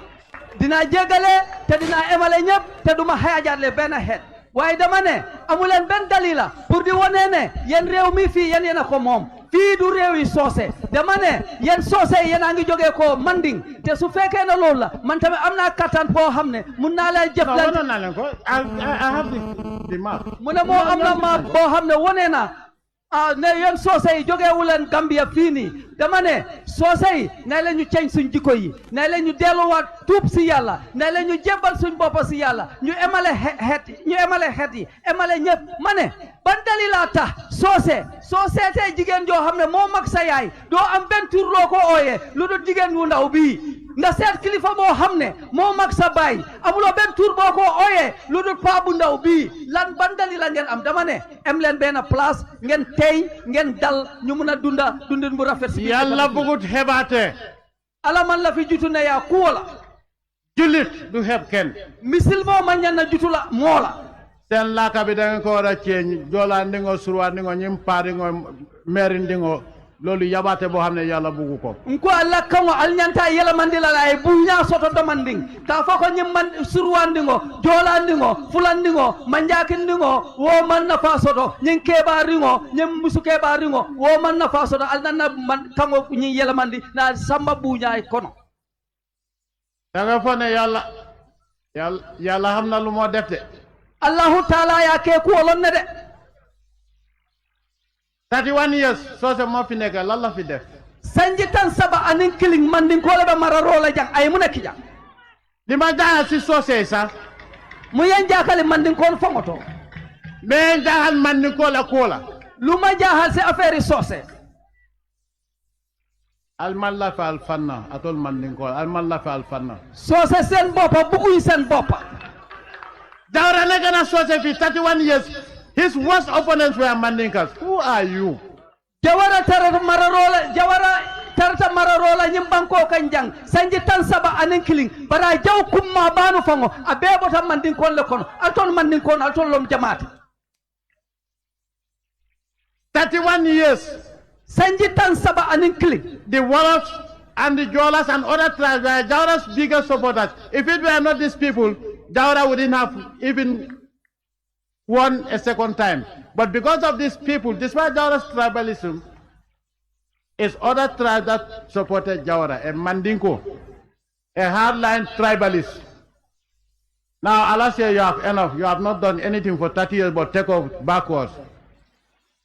dina jégale te dina emale ñep te duma hayajatle ben head waaye dama ne amulen ben dalila pour di wone ne yen réew mi fi yen yena ko mom fii du réew yi soose dama ne yen soose yéen a ngi jógee ko manding te su fekkee na loolu la man tamit am naa kattan boo xam ne mun naa leen jëflante naa leen ko I have the map mu ne moo am na map boo xam ne wone na ne yéen soose yi jógee wu leen Gambia fii nii dama ne soose yi ne leen ñu ceeñ suñ jikko yi ne leen ñu delluwaat tuub si yàlla ne leen ñu jébbal suñ bopp si yàlla ñu emale xeet yi emale ñëpp ma ne ban dalila tax soo seetee jigéen joo xam ne moo mag sa yaay doo am benn tur loo ko ooyee lu dul jigéen wu ndaw bii nga seet kilifa boo xam ne moo mag sa baay amuloo benn tur boo ko ooyee lu dul paa bu ndaw bii lan ban dalila ngeen am dama ne em leen benn place ngeen tey ngeen dal ñu mun a dundin bu rafet si yàlla bugut xebaate ala man la fi jutu ne yaa kuwo la julit du xeb kenn misil moo ma ñan na jutu la moo la sen laaka bi da nga ko war a ceeñ joola ndingo surwa ndingo ñimpa ndingo meri ndingo loolu yabaate boo xam ne yàlla bugu ko nko alla kango al ñanta yela mandila la ay buña soto do manding ka fo ko ñimman surwa ndingo joola ndingo fulan ndingo manjaki ndingo wo man na fa soto ñin keba ringo ñim musu keba ringo wo man na fa soto al nanna man kango ñi yela mandi na samba buña ay kono da nga fo ne yàlla xam na lu moo def de Allahu taala ya ke ku wolon ne de 31 years soose moo fi nekk lan la fi def sanji tan saba anin kiling mandin ko be mararo la jang ay mu nekk jang li ma jaaxal si soose sax mu yen jaakali mandin ko fongoto mais jaaxal mandin ko la lu ma jaaxal si affaire soose alman la fa alfanna atol mandin ko alman la fa alfanna soose sen boppa buguy sen boppa Jawara negana soose fi 31 years. His worst opponents were Mandinkas. Who are you? Jawara tarata mararola nyimbanko kanjang sanji tan saba anen kiling bara jaw kumma banu fango abebo tan Mandinkon le kono altol Mandinkon altol lom jamaat 31 years. Sanji tan saba anen kiling. The Wolofs and the Jolas and other tribes were Jawara's biggest supporters. If it were not these people, Jawara wouldn't have even won a second time. But because of these people, despite Jawara's tribalism, it's other tribes that supported Jawara, a Mandinko, a hardline tribalist. Now, Allah says you have enough. You have not done anything for 30 years but take off backwards.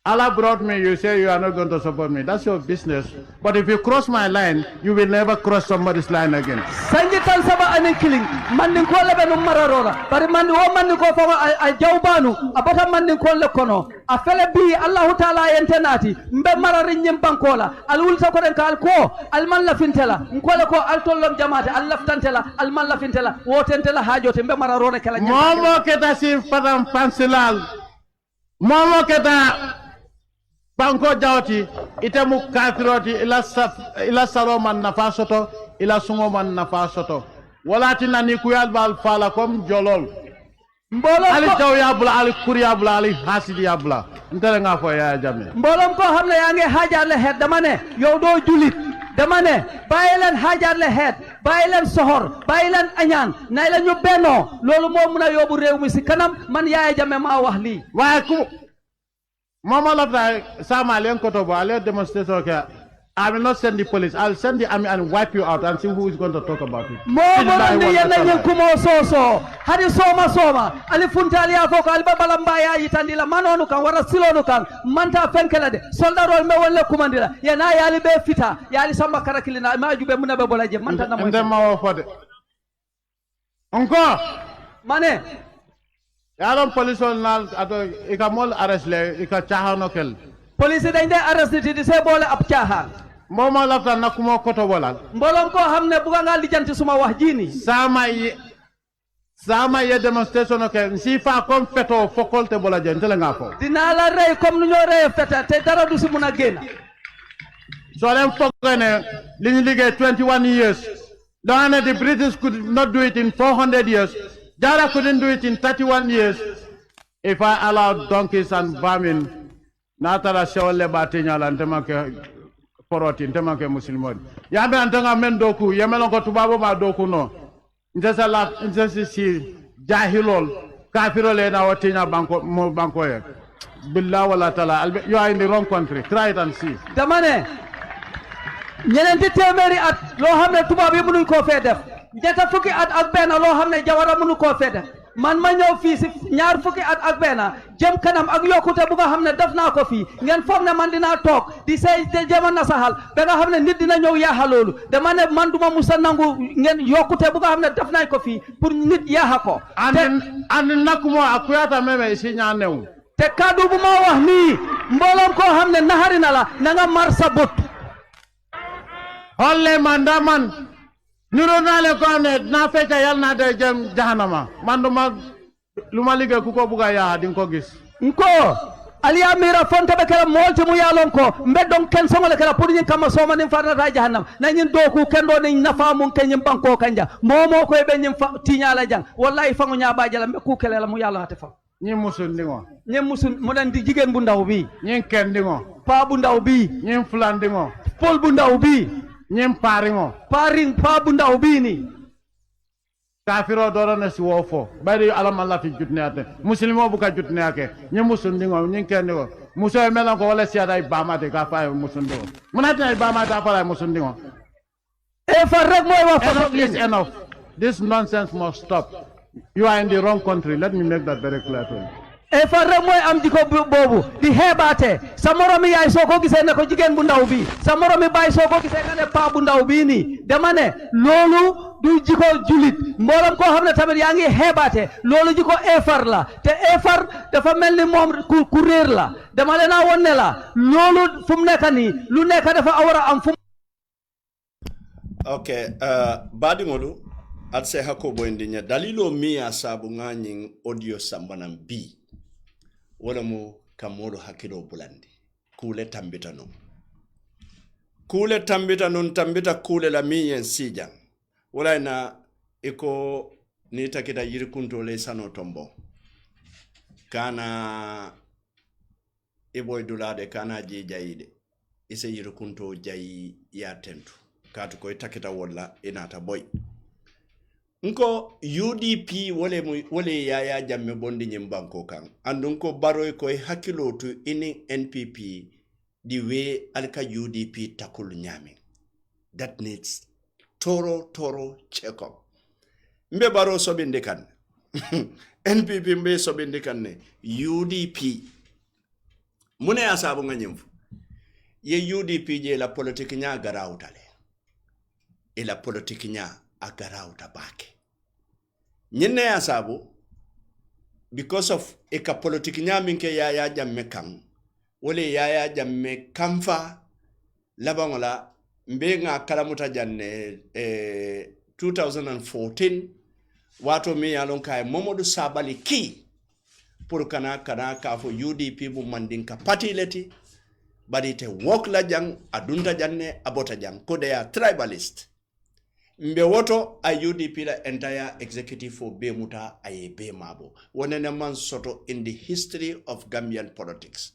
Allah brought me, you say you are not going to support me. That's your business. But if you cross my line, you will never cross somebody's line again. Sanjitan saba anin killing. Mandin ko lebe no mararora. Bari mandi o mandin ko fa a jawbanu. Abata mandin ko le kono. A fele bi Allah Taala entenati. Mbe mararin nyem bankola. Al ulta ko den kal ko al man la fintela. Nkole ko al tollom jamaate al laftantela al man la fintela. Wotentela hajote mbe mararora kala nyem. Momo keta si fadam pansilal. Momo keta banko jawti itemu kafiroti ila saroman nafasoto ila sungoman nafasoto walati nani kuyal bal fala kom jolol mbolo ali taw yabla ali kuriya bla ali hasidi yabla ntele nga fo Yaya Jammeh mbolom ko xamne yaa ngi xaajaarle xeet dama ne yow doo julit dama ne bàyyi leen xaajaarle xeet bàyyi leen soxor bàyyi leen añaan nay la ñu bennoo loolu moo mun a yóbbu réew mi si kanam man Yaya Jammeh maa wax lii waaye ku mama lafta sama len koto bo ale demonstration ke I will not send the police. I'll send the army and wipe you out and see who is going to talk about it. Morandi yena nkumo soso. Hadi soma. Ali funtali afoko ali babalamba ya yitandila manonu kan wara silonu kan manta fenkela de. Soldaro me wonle kumandila. Yana ya ali be fita. Ya ali samba karakilina ma jube muna be bolaje manta na mo. Ndema wo fode. Encore. Mane. Yaron police on nal ato ikamol arrest le ikachahano kel. Police dañ dé arrest di se bolé ab tiahan. Moma lafta nakumo koto bolal mbolom ko xamne bu nga lijanti suma wax jini sama ye demonstration ke si fa comme feto fokolte bola jentele nga fo dina la rey comme nu ñoo rey feta te dara du ci mëna génn so dem fogene liñu liggé 21 years don't the British could not do it in 400 years Jara couldn't do it in 31 years if I allowed donkeys and vermin natara shawle batinya la ntema ke poroti ntema ke muslimoni yambe antanga men doku yemelon ko tubabo ma doku no ndesa la ndesa si jahilol kafirole na watinya banko ye billahi wala taala you are in the wrong country try it and see damane ñenenti téméri at lo xamne tubaab yi mënuñ ko fee def ñetta fukki at ak benn loo xam ne jawara mënu koo fee def man ma ñëw fii si ñaar fukki at ak benn jëm kanam ak yokkute bu nga xam ne def naa ko fii ngeen foog ne man dinaa toog di say jëma nasaxal ba nga xam ne nit dina ñëw yaaxa loolu dama ne man duma musa nangu ngeen yokkute bu nga xam ne def nañ ko fii pour nit yaaxa ko andi nakkumo akuyata meme si ñaanew te kaddu bu ma wax nii mbooloom koo xam ne naxari na la na nga mar sa bët holle man da man niro nale ko ne na fekka yal na de jëm jahannama man duma luma liggéey ku ko buga yaa di ko gis nko aliya mira fonta be kala molti mu yalon ko mbeddon ken songole kala pour nyin kama soma nim farata jahannam na nyin doku kendo ni nafa mun ken nyim banko kanja momo ko be nyim tinyala jang wallahi fangu nya ba jala ku kele la mu yalla hate fa ñi musul ndingo ñi musul mo dan di jigen bu ndaw bi ñi ken ndingo pa bu ndaw bi ñi fulan ndingo pol bu ndaw bi ñi paringo paring pa bu ndaw bi ni kafiro doro na si wofo bari alama la fi jutne ate muslimo bu ka jutne ake ñi musul ndingo ñi ken ndingo muso melan ko wala siada ibama de ka fa musul ndingo munata ibama ta fa musul ndingo e fa rek moy wa fa is enough this nonsense must stop. You are in the wrong country. Let me make that very clear to you. E farre moy am diko bobu di hebate sa moromi yaay soko gisee ne ko jigen bu ndaw bi sa moromi bay soko gisee ne pa bu ndaw bi ni dama ne lolu du jiko julit mbolam ko xamne tamit yaangi hebate lolu jiko efar la te efar dafa melni mom ku reer la dama le na wonne la lolu fum nekk ni lu nekk dafa awara am fum okay badi ngolu at se hako boyndinya dalilo miya sabu nganying audio sambanam bi wala mo kamodo hakilo bulandi kule tambita non tambita kule la miyen sijang wala na iko ni takita yirikunto le sano tombo kana iboy dulade kana je jayide ise yirikunto jayi ya tentu katu koy takita wala inata boy nko UDP wole Yaya Jammeh bondi nyimbanko kan andun ko baroy koy hakilo to ini NPP the way alka UDP takul nyame that needs toro check up mbe baro sobinde kan NPP mbe sobinde kan ne UDP mune asabu nganyimfu ye UDP je la politique nya garawtale e la politique nya agarawta bake nyenne ya sabu because of eka politique nyamin ke Yaya Jammeh kan wole Yaya Jammeh kamfa labangola mbenga kalamuta janne 2014 wato mi yalon kay Momodou Sabally ki pour kana ka fo UDP bu mandinka party leti badite wok la jang adunta janne abota jang ko they are tribalist mbe woto a UDP la entire executive for Bemuta aye be mabo wonene man soto in the history of Gambian politics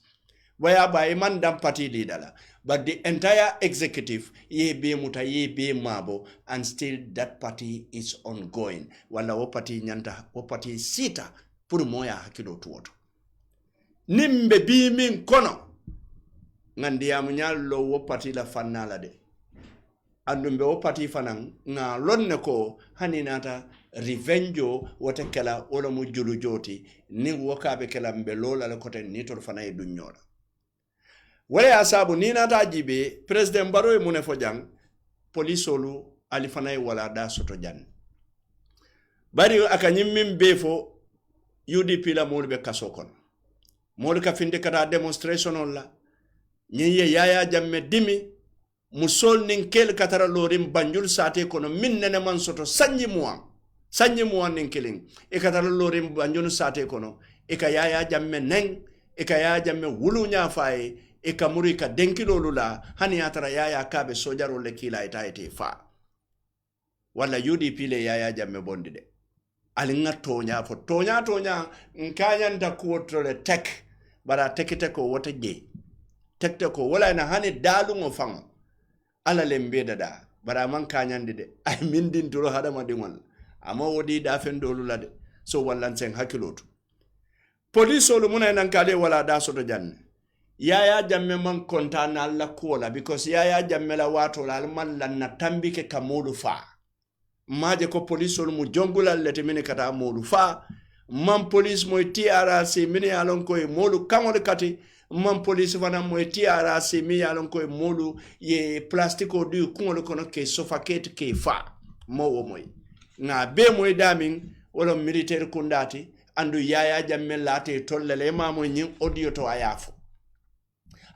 waya ba man dam party leader la. But the entire executive ye be muta ye be mabo and still that party is ongoing. Wala wo party nyanta wo party sita puru moya hakilo tuwoto. Nimbe bi min kono ngandi amunyalo wo party la fanala de. Andumbe wo party fanan nga lonne ko haninata revenge wote kala wala mu julu joti ni wokabe kala mbe lola le kote ni tol fana e dunyola. Wale asabu ni nata jibe President Barrow e mune fojang polisolu alifana e wala da soto jan. Bari akanyimim befo UDP la molbe kasokon. Mol ka finde kata demonstration la nyiye yaya jamme dimi musol nin kel katara lorim banjul sate kono min nene man soto sanji muwan nin kelin e katara lorim banjul sate kono e ka yaya jamme neng e ka yaya jamme wulu nya faye e ka muri ka denkilolu la hani atara yaya kabe sojaro le kila ite fa wala UDP le yaya jamme bondi de alinga tonya fo tonya nkanya nda kuotole tek bara tekite ko wote je tekte ko wala na hani dalu ngo fango ala lembe dada bara man kanyande de ay mindin turo hadama dingol ama wodi da fen dolu la de so wallan sen hakilotu police olu muna nan kale wala da so do janne yaya jamme man kontana alla kola because yaya jamme la wato la man lan na tambike kamulu fa maje ko police olu mu jongula lete mini kata mulu fa man police moy TRC mini alon ko e molu kamol kati man police fana moy TRC mi alon ko e molu ye plastiko du kungol kono ke suffocate ke fa mo moy na be moy damin wala militaire kundati andu yaya jamme late tollele mamo nyin audio to ayafo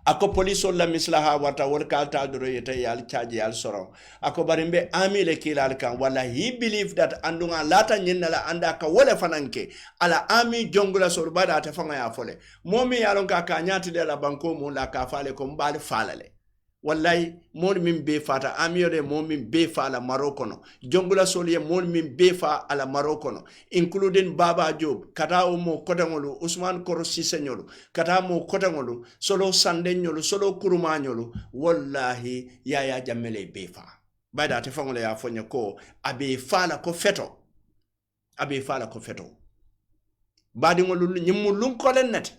ako police la mislaha wata wor kalta doro yete yal charge yal soro ako barimbe amile kilal kan wala he believe that andunga lata nyinala anda ka wole fananke ala ami jongula sorbada ta fanga ya fole momi yalon ka kanyati de la banko mo la ka fale ko mbali falale wallahi mon min be fata amiyore mon min be fa ala marokono jongula soliye mon min be fa ala marokono including Baba Job kata o mo kotangolu Usman Korosi senyolu kata mo kotangolu solo sandenyolu solo kurumanyolu wallahi yaya jammele be fa bada te fangole ya fonya ko abe fala ko feto badi ngolu nyimulun ko lennati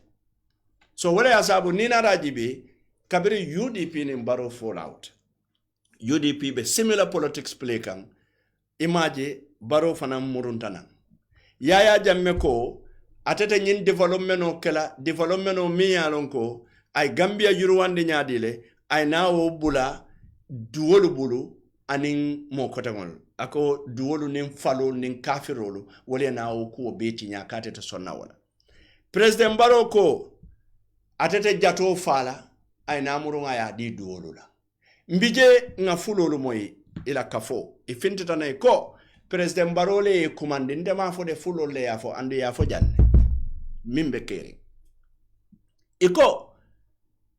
so wala ya sabu ni na rajibe kabiri UDP ni Barrow fallout UDP be similar politics play kan imaje Barrow fana muruntanan yaya jamme ko atete nyin development o mi yalon ko ay Gambia yuruwande nyaadile ay nawo bula duwolu bulu anin mo kotangol ako duwolu nin falo nin kafirolu wole nawo ko beti nyakate to sonna wala President Barrow ko atete jato fala ay namuru nga ya di duwolu la mbije nga fulolu moy ila kafo ifintita na ko President Barrow le kumandi ndema fo de fulolu le ya fo andi ya fo janne mimbe keri iko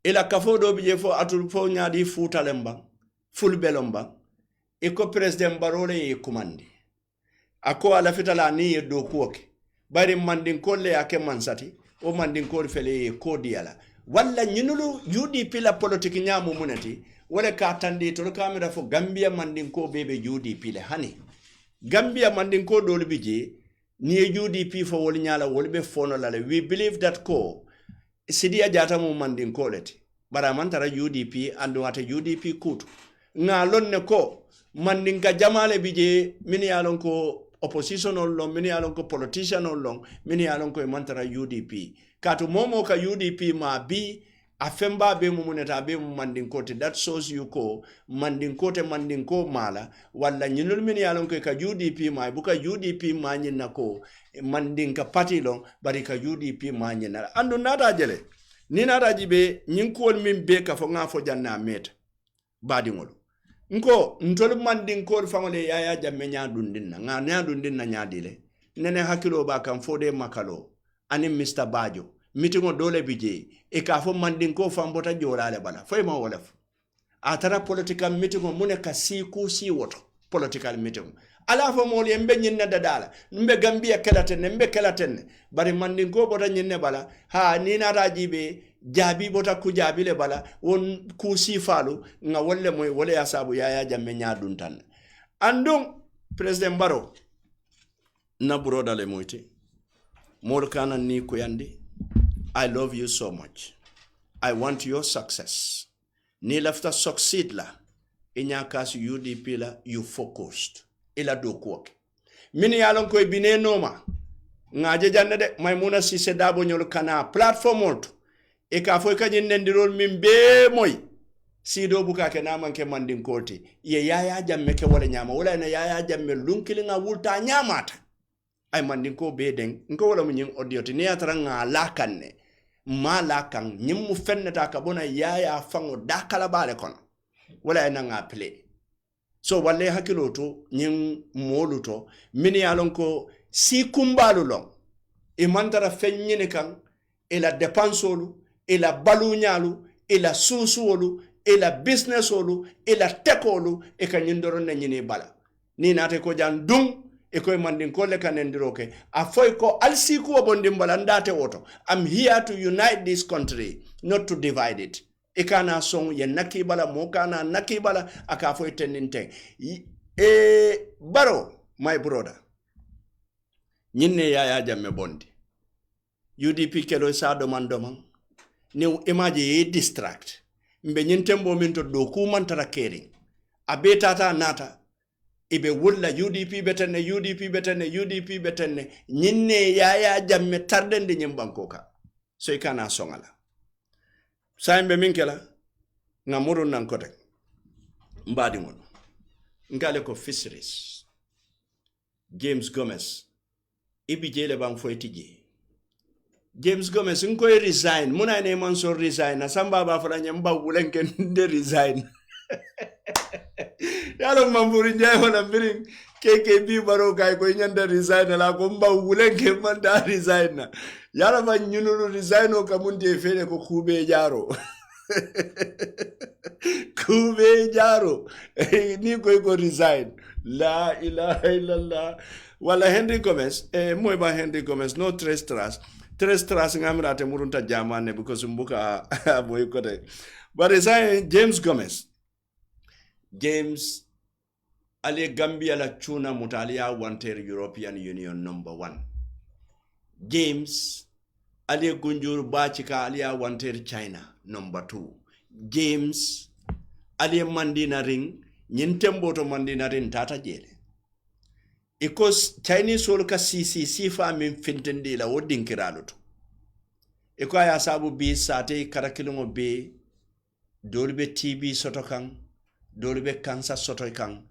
ila kafo do bije fo atul fo nyaadi futalemba fulbelomba iko President Barrow le kumandi ako ala fitala ni do kuoke bari mandin kolle yake mansati o mandin kol fele ko diala walla nyinulu UDP la politique nyamu munati wala ka tandi to kamera fo Gambia mandinko bebe UDP le hani Gambia mandinko dole bije ni UDP fo wol nyala wol be fono la we believe that ko sidia jata mu mandinko leti bara mantara UDP andu wata UDP kutu nga lonne ko mandinka jamale bije mini yalon ko opposition long mini yalon ko politician long mini yalon ko mantara UDP katu momo ka UDP ma bi afemba be mumuneta be mandinkote that shows you ko mandinko mala wala nyinul min yalon ko ka UDP ma buka UDP ma nyina ko mandinka party long bari ka UDP ma nyina andu nata jele ni nata jibe nyinkol min be ka fo ngafo janna met badingol nko ntol mandinko famole yaya jamme nya dundinna nga nya dundinna nya dile nene hakilo ba kan fode makalo ani Mr. Bajo mitingo dole bije e ka fo mandinko fambota jorale bala fo ma wolaf atara political mitingo mune ka siku si woto political meeting ala fo mo yembe nyinna dadala mbe Gambia kelaten mbe kelaten bari mandinko bota nyinne bala ha ni na rajibe jabi bota ku jabi le bala won ku sifalu nga wolle moy wole ya sabu Yaya Jammeh nyaadun tan andum president Barrow na broda le moyti mol kana ni ko yandi I love you so much. I want your success. Ni lafta succeed la inya kas UDP la you focused ila do ko mini yalon ko bine noma ngaje janne de Maymuna Sise Dabo nyol kana platform olto e ka foy kanyen nendirol min be moy sido buka ke naman ke mandin koti ye Yaya Jammeh ke wala nyama wala na Yaya Jammeh lunkili nga wulta nyamata ay mandin ko be den ngo wala mun audio ti ne atara nga lakanne mala kan nyimmu fennata ka bona Yaya fango dakala bale kono wala na nga play so wale hakilo to nyim moluto mini yalon ko si kumbalu long e mantara fenyine kan e la depensolu e la baluñalu e la susuolu e la businessolu e la tekolu e ka nyindoro na nyini bala ni nate ko jan dung e koy mandin ko le kanendiroke a foy ko alsi ko bondim bala ndate woto I'm here to unite this country not to divide it e kana song ye nakibala mo kana nakibala aka foy teninte Barrow my brother nyinne Yaya Jammeh bondi UDP kelo sa doman ni imaje ye distract mbe nyintembo min to do ku mantara kering abetata nata ibe wulla UDP betenne nyinne Yaya Jammeh tardende nyimbankoka so ikana songala saimbe minkela ngamuru nankote mbadi mon ngale ko fisheries James Gomez ibi jele bang foytiji James Gomez ngoy resign muna ne Mansour resign na samba ba fala nyamba wulenke de resign yalo mamburi njay wala biring KKB Barrow kay ko nyanda resign la ko mba wulenke manda resign na yala ba nyunulu resign o kamunde fele ko kube jaro kube jaro ni ko resign la ilaha illallah wala Henry Gomez moy ba Henry Gomez no tres tras ngamra te murunta jamane because mbuka boy ko de but James Gomez ale Gambia la chuna mutalia wanted European Union number 1 James ale gunjur bachika alia wanted China number 2 James ale mandina ring nyintembo to mandina ring tata jele because Chinese sol ka CCC fa min fintendi la wodin kiraluto iko ya sabu bi sate karakilungo be dolbe TB sotokan dolbe cancer sotokan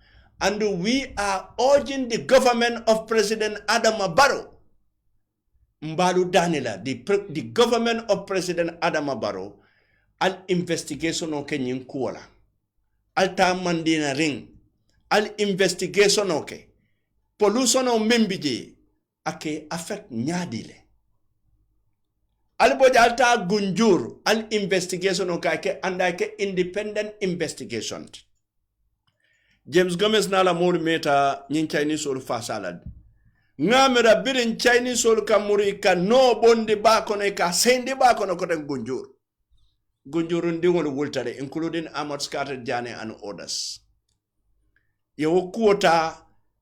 and we are urging the government of President Adama Barrow Mbalu Danila the government of President Adama Barrow al investigation o kenyin kuola al ta mandina ring al investigation okay pollution o membiji ake affect nyadile al bojalta gunjur al investigation o kake andake independent investigation James Gomez nala mori meta nyin Chinese or fasalad ngamera birin Chinese or kamuri ka no bondi bakono ka sendi bakono ko den gunjur ndingol wultare including Ahmad Scarter Jane and others yo kuota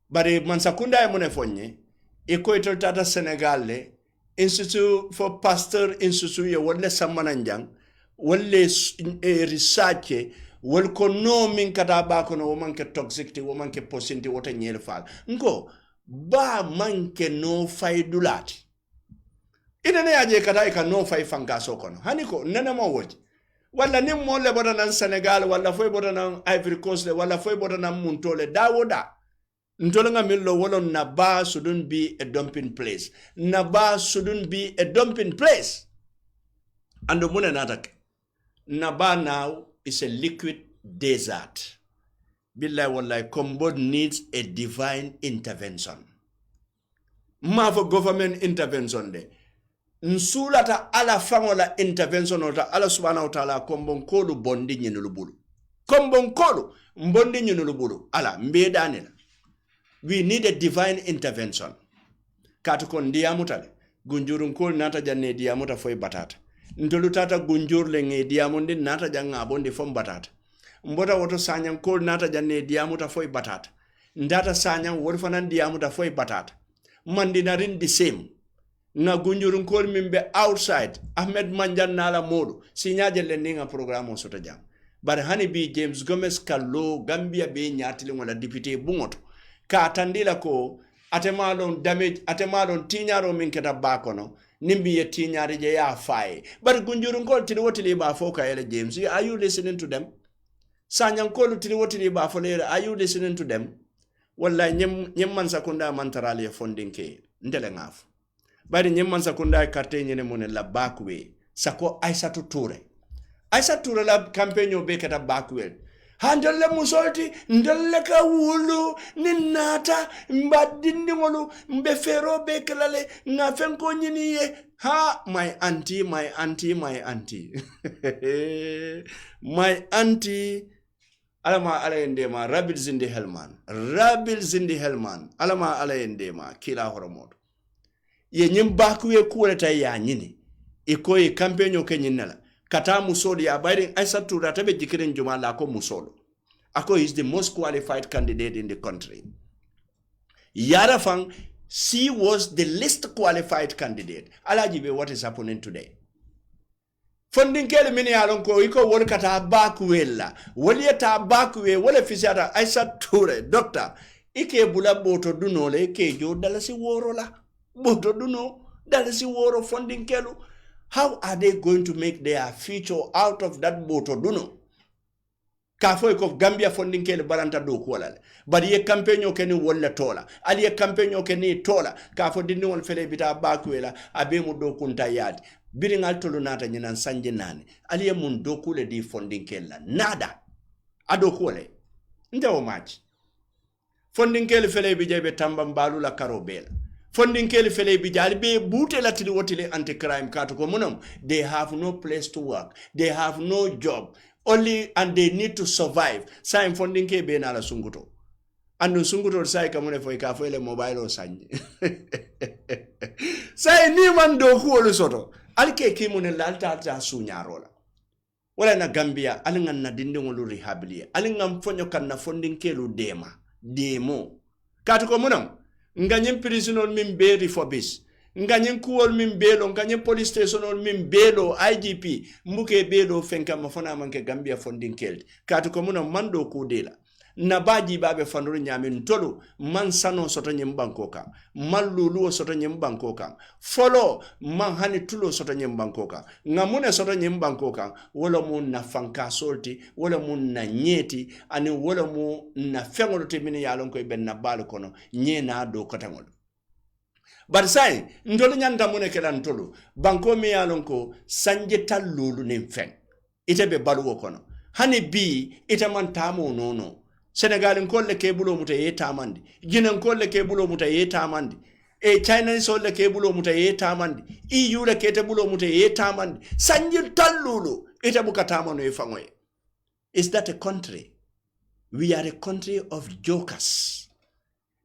bare mansakunda mune fonye iko itoltata Senegal le Institute for Pasteur Institute wala samananjang wala research wal ko no min kata ba ko no manke toxicity wo manke posinti wota nyel fal ngo ba manke no faydulati ina ne aje kata ka no fay fanga sokono hani ko nana mo woji wala nim mo le boda nan Senegal wala foy boda nan Ivory Coast wala foy boda nan Muntole dawoda Ntolenga millo wolon Naba shouldn't be a dumping place. Naba shouldn't be a dumping place. And the muna natak. Naba now is a liquid desert. Billahi wallahi, Kombo needs a divine intervention. Ma for government intervention de. Nsulata ala fangola intervention ota ala subhanahu wa ta'ala kombon kolu bondi nyenulubulu. Kombon kolu mbondi nyenulubulu. Ala mbedanela. We need a divine intervention. Katukon diamutale. Gunjurun kol nata janne diamuta foy batata. ntolu tata gunjur le nge diamundi nata janga bondi fom batata mbota woto sanyan kol nata janne diamuta foy batata ndata sanyan wor fanan diamuta foy batata mandinarin the same na gunjurun kol mimbe outside Ahmed Manjan nala modu sinyaje le ninga programo soto jam bar hani bi James Gomez kallo Gambia be nyatili wala député bungoto ka tandila ko atemalon damage atemalon tinyaro min keta bakono nimbi ye tinyari je ya faye bar gunjurun kol tili wotili ba foka ele James are you listening to them sanyan kol tili wotili ba folere are you listening to them walla nyem man sakunda mantarali funding ke ndele ngaf bari nyem man sakunda carte nyene mone la bakwe sako Aissatou Touré la campagne be kata bakwe handelle musolti ndelle ka wulu ni nata mbadindi ngolu mbe fero be kelale nga fenko nyini ye ha my auntie my auntie alama ala endema rabil zindi helman alama ala endema kila horomodo ye nyim bakwe kuweleta ya nyini ikoyi campagne ke nyinala kata musolo ya bayrin Aissatou Touré atabe jikiren juma la ko musolo ako is the most qualified candidate in the country yara fang she was the least qualified candidate alajibe what is happening today funding kele mini alon ko iko wol kata bakwela wol yeta bakwe wala fisiata Aissatou Touré doctor ike bula boto duno le ke jo dalasi woro la boto duno dalasi woro funding kelu. How are they going to make their future out of that boto duno? Kafo ko Gambia funding kele baranta do ko wala bari ye campaign ke ni wala tola ali ye campaign ke ni tola kafo dinni won fele bita bakwela abe mu do kunta yadi biringal tolu nata nyinan sanje nane ali ye mun do kule di funding kele nada ado ko le ndewo match funding kele fele bi jebe tambam balu la karobela funding kele fele bi jali be bute la tili wotile anti-crime kato ko munam they have no place to work, they have no job only and they need to survive sa funding ke be na la sunguto andu sunguto sai kamune foi ka foi le mobile o sanje sai ni man do ko lo soto alke kimune lalta ta sunyarola wala na Gambia alingan na dindingolu rehabilie alingam fonyo kan na funding kelu demo kato ko munam nganyem prisonol min be refobis nganyem kuwol min belo nganyem police stationol min belo IGP mbuke belo fenka mafona manke Gambia funding kelt katu komuna mando kudela na baji babe fandoro nyamin tolu man sano soto nyem bankoka man lulu soto nyem bankoka follow man hani tulo soto nyem bankoka ngamune soto nyem bankoka wala mun na fanka solti wala mun na nyeti ani wala mun na fengolo temini yalon ko ben na bal kono nyena do kotangol barsai ndolo nyanda mune kelan tolu banko mi yalon ko sanje talulu nim fen itebe baluwo kono hani bi itaman tamo nono Senegal kolle ke bulo muta ye tamandi Guinea kolle ke bulo muta ye tamandi China solle ke bulo muta ye tamandi EU le ke te bulo muta ye tamandi sanjil tallulu ita buka tamano e fangoy. Is that a country? We are a country of jokers.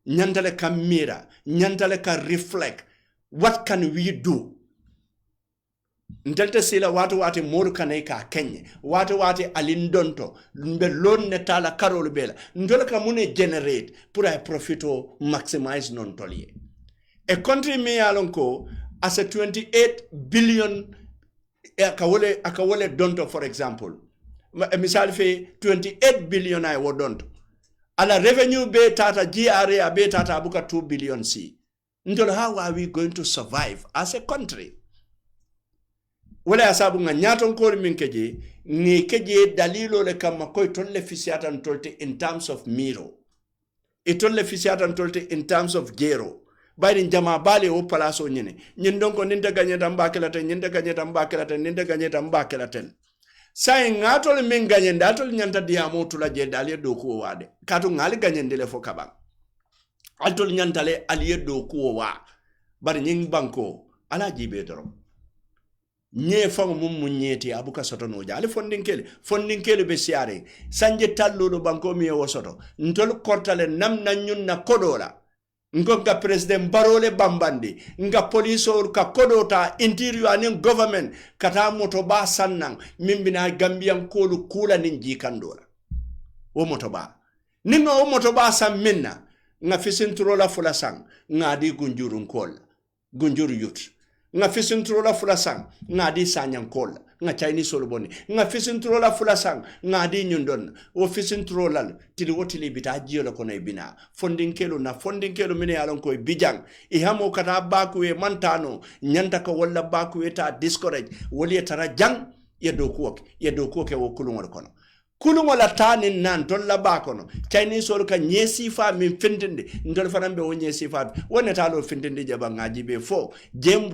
Nyantale ka mira, nyantale ka reflect. What can we do? Ndelte sila watu wate moru kanai ka Kenya, watu wate alindonto, mbe loan netala karol bela, ndole ka mune generate, pura profito maximize non tolie. A country me alonko, as a 28 billion, akawole donto for example, misal fe 28 billion ay wo donto. Ala revenue be tata GRA be tata abuka 2 billion C. Ndole how are we going to survive as a country? Wala asabu nga nyaton kori minkeje ni keje dalilo le kama koy tolle fisiatan tolte in terms of miro tolle fisiatan tolte in terms of gero bayri jama bale o palaso nyene nyin donko ninda ganyeta mbakelata nyinda ganyeta mbakelata ninda ganyeta mbakelata sai ngatol min ganyenda tol nyanta diamo tula je dalye do ko wade kato ngali ganyendele fo kabam altol nyantale aliye do ko wa bari nyin banko ala jibe doro nye fango mummu nyeti abuka soto no jali fondin kele be siare sanje tallo banko mi wo soto ntol kortale nam na nyun na kodola nga president barole bambandi nga police or ka kodota interior and government kata moto ba sannan mimbina gambian kolu kula nin jikandora o moto ba ninga o moto ba san minna nga fisintro la fula sang nga di gunjurun kol gunjuru yut nga fisintro la fula sang nga di sanyan kol nga Chinese solboni nga fisintro la fula sang nga di nyundon o fisintro lal tili wotili bita jiyola kono e bina fondin kelo mine alon koy bijang e hamo kata bakuwe mantano nyanta ko walla bakuwe ta discourage woli tara jang ye do ko ke wo kulungol kono kulungol atani nan don la bakono Chinese sol ka nyesi fa min findinde ndol fanambe wo nyesi fa wona talo findinde jaba ngaji be fo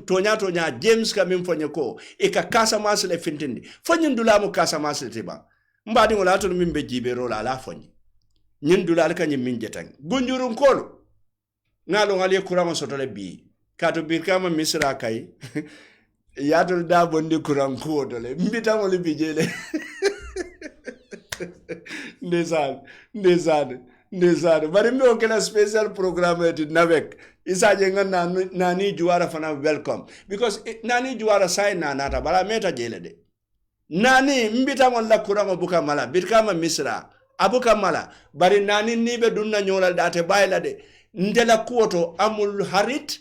tonya James ka min fonye ko e ka kasa masle findinde fonye ndula mo kasa masle tiba mbadi ngola to min be jibe rola la fonye nyin dulal ka min jetang gunjurun kolo ngalo ngali kurama sotole bi kato birkama misra kai yadol da bondi kuran ko dole mbita mo bijele Ndezad. Bari mbe okela special program at Navek. Isa jenga nani juara fana welcome. Because nani juara sai na nata bara meta jele de. Nani mbita wala kurama buka mala. Birkama misra. Abuka mala. Bari nani nibe dunna nyola date baila de. Ndela kuoto amul harit.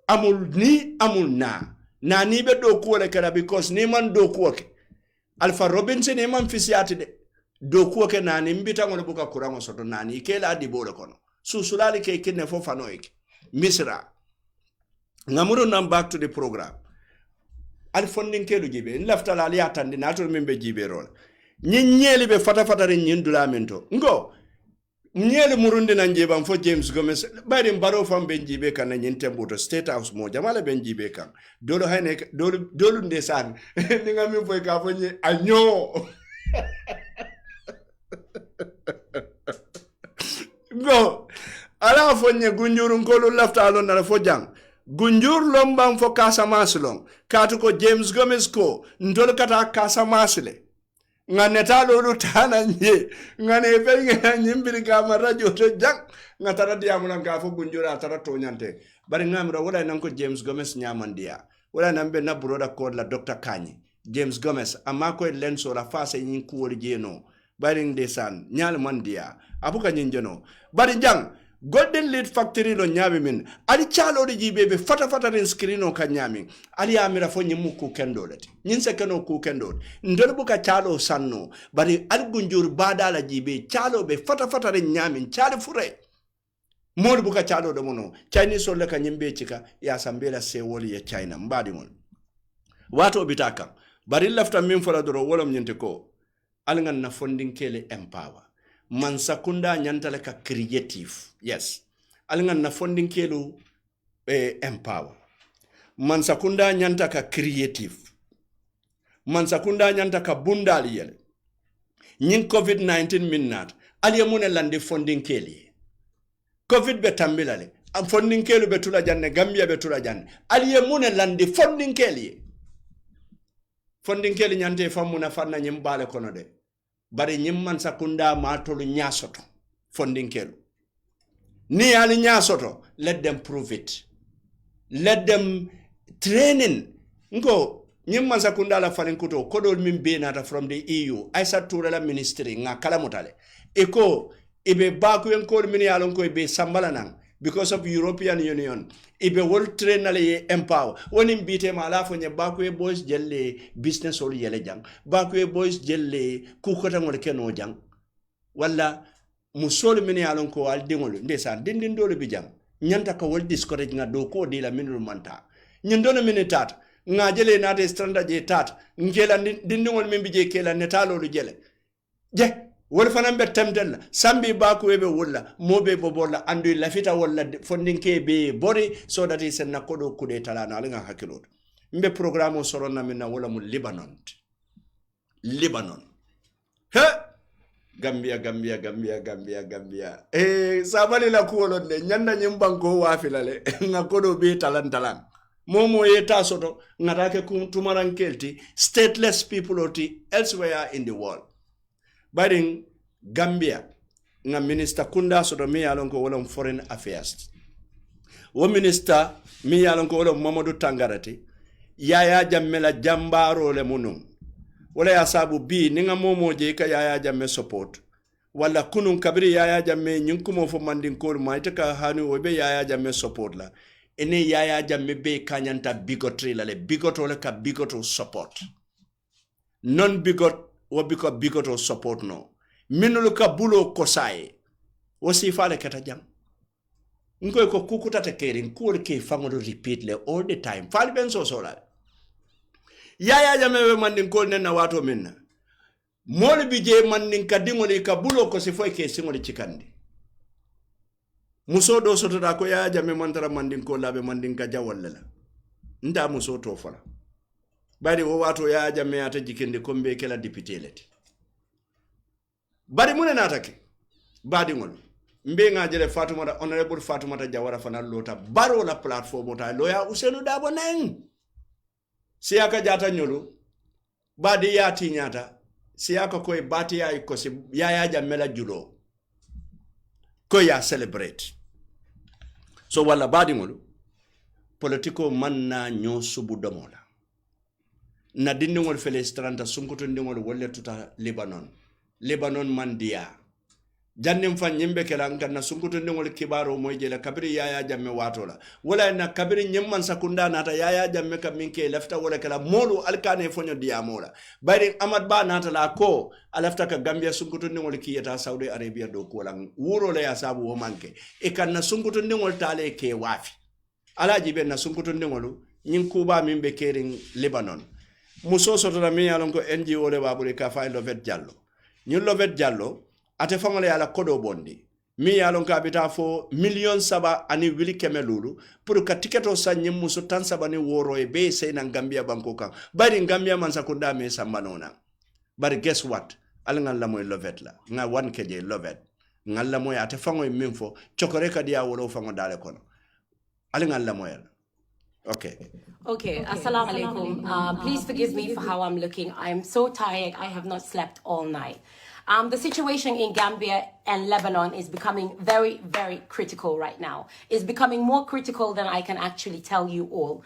Amul ni amul na. Nani be do kuole kera because ni man do kuoke. Alpha Robinson e man fisiati de do ko ke nani mbita ngol buka kurango soto nani kela adi bolo kono susulali ke kenne fo fanoik misra ngamuro nam back to the program al funding kelu jibe lafta la ali atandi nato membe jibe rol nyeli be fata re nyindula mento ngo nyeli murundi na njeba fo James Gomez bari mbaro fam ben jibe kan na nyinte mboto state house mo jamala ben jibe kan dolo hayne dolo ndesan ninga mi foy ka fo nyi anyo go ala fo nye gunjurun kolo lafta alon na fo jang gunjur lombang fo Casamance long katu ko James Gomez ko ndolo kata Casamance le nga netalo lu tana nye nga ne pe nga nyimbiri kama radio to jang nga tara diamuna nga fo gunjura tara to nyante bari ngamra wala nan ko James Gomez nyamandia wala nambe na broda ko la Dr. Kanye James Gomez amako lenso la fase nyin kuwol jeno bari ndesan nyal mandia abuka nyinjeno bari jang Golden Lead Factory lo nyami min ali chalo de jibe fata ren screeno ka nyami ali amira fo nyimu ku kendolati nyin se keno ku kendol ndol buka chalo sanno bari al gunjur badala jibe chalo be fata ren nyami chalo fure mod buka chalo do mono Chinese sol ka nyimbe chika ya sambela se woli ya China mbadi mon wato bitaka bari lafta min fora doro wolom nyente ko al ngan na funding kele empower mansakunda nyantale ka creative yes alingan na funding kelu empower mansakunda nyanta ka creative mansakunda nyanta ka bundali yele nyin covid-19 minnat aliyamune lande funding keli covid be tambilale am funding kelu be tula janne Gambia be tula janne aliyamune lande funding keli nyante famuna fanna nyimbale kono de bari nyimman sakunda matolu nyasoto funding kelu ni ali nyasoto let them prove it let them training ngo nyimman sakunda la falin kuto kodol min benata from the EU aisa turala ministry nga kala mutale eko ibe baku en kol min yalon ko be sambala nan because of European Union ibe wol trainale ye empower woni mbite ma la fo nye baku e boys jelle business ol yele jang baku e boys jelle ku ko tangol keno jang wala musol min yalon ko al dingol ndesan dindin dole bi jang nyanta ka wol discourage nga do ko di la minul manta nyin min tat nga jele na de standard je tat ngela dindingol min bi je kela netalo lu jele je wol fanam be temdel sambi baku webe wolla mobe bobola andu lafita wolla funding ke be bori so that is na kodo kude talana nga hakilot mbe programme soronna minna wala mu Lebanon he Gambia sabali la kuolon de nyanda nyimbanko wafilale nga kodo be talan momo yeta soto ngatake kutumaran kelti stateless people oti elsewhere in the world. But in Gambia, nga minister kunda soto mi yalon ko wala foreign affairs wo minister mi yalon ko wala Mamadou Tangarati Yaya Jammeh la jambaro le munum wala ya sabu bi ni nga momo je ka Yaya Jammeh support wala kunun kabiri Yaya Jammeh nyinkumo fo mandin ko ma ita ka hanu wo be Yaya Jammeh support la ene Yaya Jammeh be kanyanta bigotry la le bigoto le ka bigoto support non bigot wo biko bigoto support no minulu ka bulo kosaye wo sifale kata jam ngoy ko kukuta te kerin ko ke fangodo repeat le all the time fal ben so sola Yaya Jammeh mandin ko ne na wato minna mol bi je mandin ka dingoli ka bulo ko sifo ke singoli cikandi muso do soto da ko Yaya Jammeh mantara mandin ko labe mandin ka jawalla la nda muso to fala bari wo wato Yaya Jammeh ata jikende kombe kala député leti bari mune natake badi ngol mbe nga jele Fatoumata honorable Fatoumata Jawara fana lota baro la platform ta loya Ousainou Darboe neng siaka jata nyolo badi yati nyata siaka koy bati ya ko si Yaya Jammeh la julo ko ya celebrate so wala badi ngol politiko manna nyo subu domola na dindi ngol fele stranta sunkuto ndingol wolle tuta Lebanon mandia jannim fan nyimbe kala nganna sunkuto ndingol kibaro moy jela kabiri Yaya Jammeh watola wala na kabiri nyimman sakunda nata Yaya Jammeh kam minke lafta wala kala molu alkane fonyo diamola bari Amad Ba nata la ko alafta ka Gambia sunkuto ndingol kiyata Saudi Arabia do ko lang wuro le ya sabu wo manke e kan na sunkuto ndingol tale ke wafi alaji be na sunkuto ndingol nyin kuba mimbe kering Lebanon muso soto na mi yalon ko NGO le babure ka fay Lovet Diallo ñu Lovet Diallo ate fangole ala kodo bondi mi yalon ka bita fo million saba ani wili kemelulu pour ka tiketo sa nyim muso tan saba ni woro e be sey na Gambia banko kan bari Gambia man sakunda me sambanona bari guess what al ngal la moy Lovet la nga wan keje Lovet ngal la moy ate fangoy min fo chokore ka dia woro fango dale kono al ngal la moy Okay, assalamu alaikum. Please forgive me for how I'm looking. I'm so tired. I have not slept all night. The situation in Gambia and Lebanon is becoming very, very critical right now. It's becoming more critical than I can actually tell you all.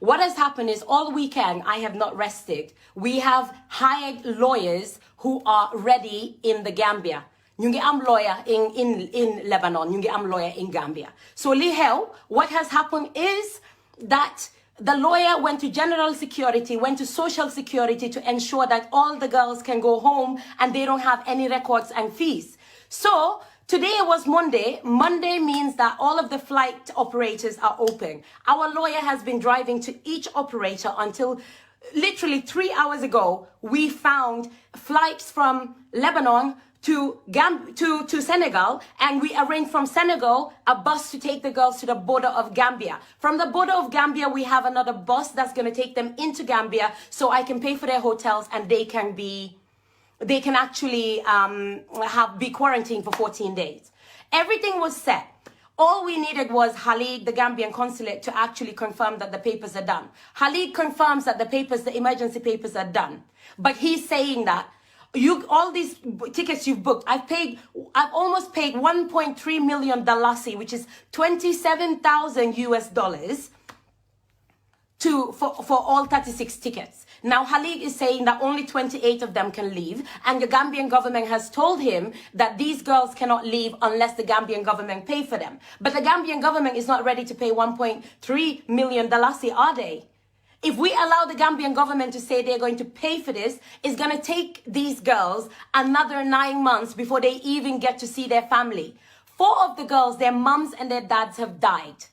What has happened is all weekend, I have not rested. We have hired lawyers who are ready in the Gambia. Ñu ngi am lawyer in Lebanon, ñu ngi am lawyer in Gambia. So li xew, what has happened is that the lawyer went to general security, went to social security to ensure that all the girls can go home and they don't have any records and fees. So today was Monday. Monday means that all of the flight operators are open. Our lawyer has been driving to each operator until literally 3 hours ago. We found flights from Lebanon to Senegal, and we arranged from Senegal a bus to take the girls to the border of Gambia. From the border of Gambia, we have another bus that's going to take them into Gambia, so I can pay for their hotels and they can actually be quarantined for 14 days. Everything was set. All we needed was Khalid, the Gambian consulate, to actually confirm that the papers are done. Khalid confirms that the emergency papers are done, but he's saying that all these tickets you've booked, I've almost paid $1.3 million, which is $27,000 US, for all 36 tickets. Now Khalid is saying that only 28 of them can leave, and the Gambian government has told him that these girls cannot leave unless the Gambian government pay for them. But the Gambian government is not ready to pay $1.3 million, are they? If we allow the Gambian government to say they're going to pay for this, it's going to take these girls another 9 months before they even get to see their family. 4 of the girls, their mums and their dads have died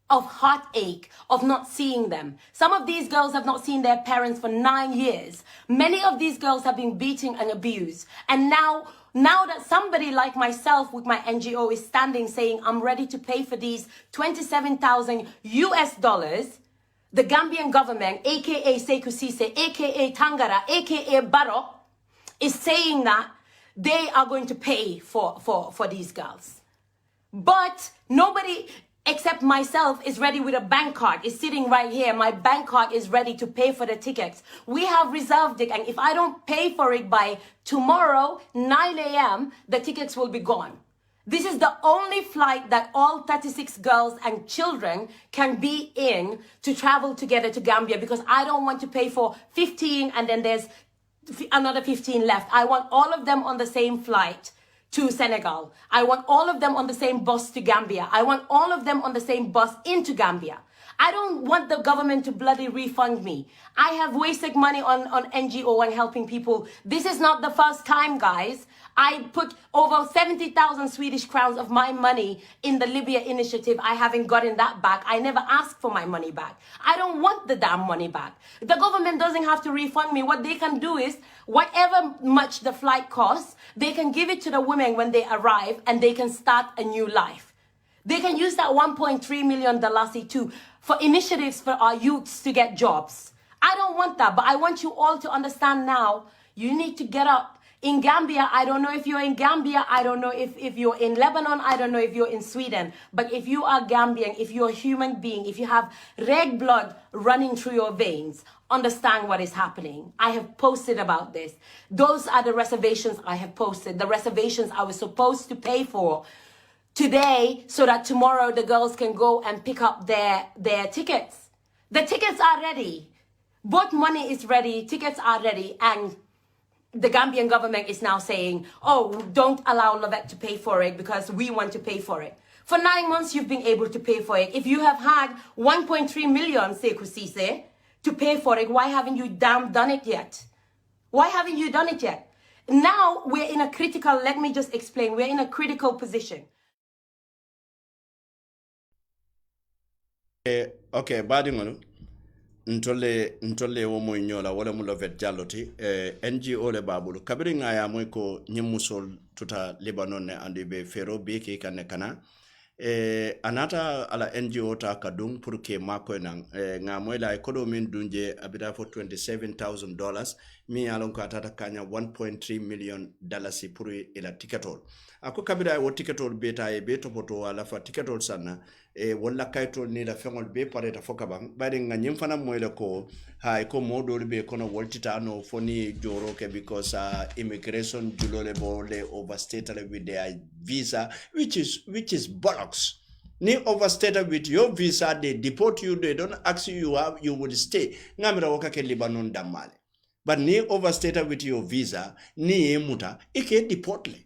of heartache, of not seeing them. Some of these girls have not seen their parents for 9 years. Many of these girls have been beaten and abused. And now that somebody like myself with my NGO is standing saying, I'm ready to pay for these $27,000 US, the Gambian government, aka Sekou Ceesay, aka Tangara, aka Barrow, is saying that they are going to pay for these girls. But nobody except myself is ready with a bank card. It's sitting right here. My bank card is ready to pay for the tickets. We have reserved it, and if I don't pay for it by tomorrow, 9 a.m., the tickets will be gone. This is the only flight that all 36 girls and children can be in to travel together to Gambia, because I don't want to pay for 15 and then there's another 15 left. I want all of them on the same flight to Senegal. I want all of them on the same bus to Gambia. I want all of them on the same bus into Gambia. I don't want the government to bloody refund me. I have wasted money on NGO and helping people. This is not the first time, guys. I put over 70,000 Swedish crowns of my money in the Libya initiative. I haven't gotten that back. I never asked for my money back. I don't want the damn money back. The government doesn't have to refund me. What they can do is, whatever much the flight costs, they can give it to the women when they arrive and they can start a new life. They can use that $1.3 million too for initiatives for our youths to get jobs. I don't want that, but I want you all to understand now, you need to get up. In Gambia, I don't know if you're in Gambia, I don't know if you're in Lebanon, I don't know if you're in Sweden, but if you are Gambian, if you're a human being, if you have red blood running through your veins, understand what is happening. I have posted about this. Those are the reservations I have posted, the reservations I was supposed to pay for today so that tomorrow the girls can go and pick up their tickets. The tickets are ready. Both money is ready, tickets are ready, and the Gambian government is now saying, oh, don't allow Lovett to pay for it because we want to pay for it. For 9 months, you've been able to pay for it. If you have had 1.3 million, Sekou Ceesay, to pay for it, why haven't you done it yet? Why haven't you done it yet? Now we're in a critical, let me just explain, we're in a critical position. Okay, badingolo. Ntole wo moy nyola wala mu Lovett Jalloti NGO le babulu kabiri ngaya moy ko nyimusol tuta Lebanon ne andi be fero be ke kana anata ala NGO ta kadung pour que mako nan nga moy la economy dunje abida for $27,000 mi alon ko atata kanya $1.3 million pour ila ticketol ako kabira wo ticketol beta e be topoto wala fa ticketol sanna wala kaytol ni la fengol be pareta fokabang bari nga nyim fana moy la ko hay ko modol be kono woltita no foni joro ke because immigration julole bole overstate with their visa which is bollocks. Ni overstayed with your visa, they deport you, they don't ask you would stay. Ngamira waka ke Lebanon damale. But ni overstayed with your visa, ni emuta, ike deport le.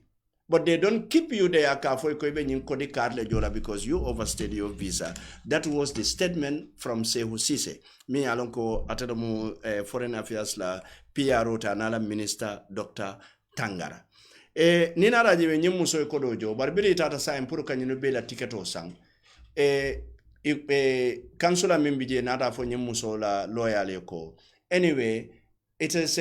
But they don't keep you there because you overstayed your visa. That was the statement from Sekou Ceesay. Me alonko atadamu foreign affairs la PRO tanala minister Dr. Tangara. Nina rajiwe nyimu so ekodojo barbiri tata sa impuru kanyinu bela tiketo sang kansula mimbije nata fo nyimu so la loyal ko anyway it is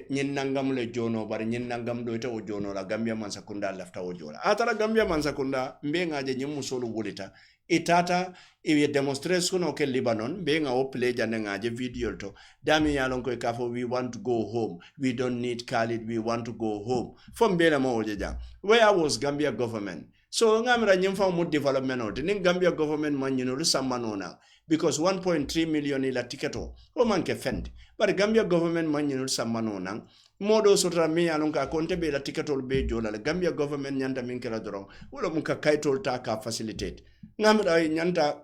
nyinnangam le jono bar nyinnangam do ita o jono la Gambia Mansakunda lafta o jola atara Gambia Mansakunda mbenga je nyimu so lu wulita itata iwe demonstration o ke Lebanon benga o play janenga je video to dami yalon ko kafo we want to go home, we don't need Khalid, we want to go home from bela mo jang where was Gambia government so ngamra nyimfa mo development o nin Gambia government man you know samanona because 1.3 million ila tiketo o man ke fend but Gambia government man you know samanona modo sotra mi yalon ka konte be la tiketol be jola Gambia government nyanda min kala doron wala mun ka kaytol ta ka facilitate ngamra nyanda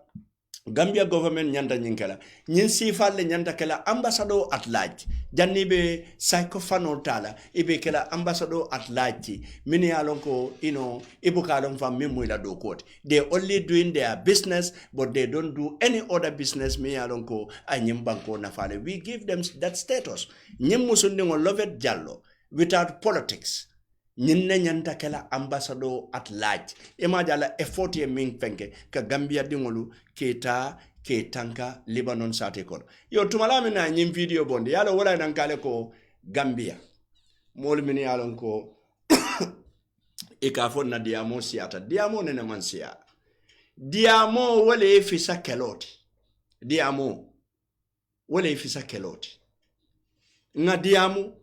Gambia government nyanda nyinkela nyin sifalle nyanda kala ambassador at large jannibe psychophano tala ibe kala ambassador at large mini alonko ibuka alon fam mimuila do court they only doing their business but they don't do any other business mi alonko anyim banko na fale we give them that status nyim musundi ngo Lovett Jallow without politics nyinne nyanta kala ambassador at large imajala effort ye min fenke ka Gambia dingolu ke tanka Lebanon sate kono yo tumalami na nyim video bonde yalo wala nan kale ko Gambia mol min yalon ko ikafon na diamo siata diamo nene man siya diamo wale fisa keloti diamo wale fisa keloti nga diamo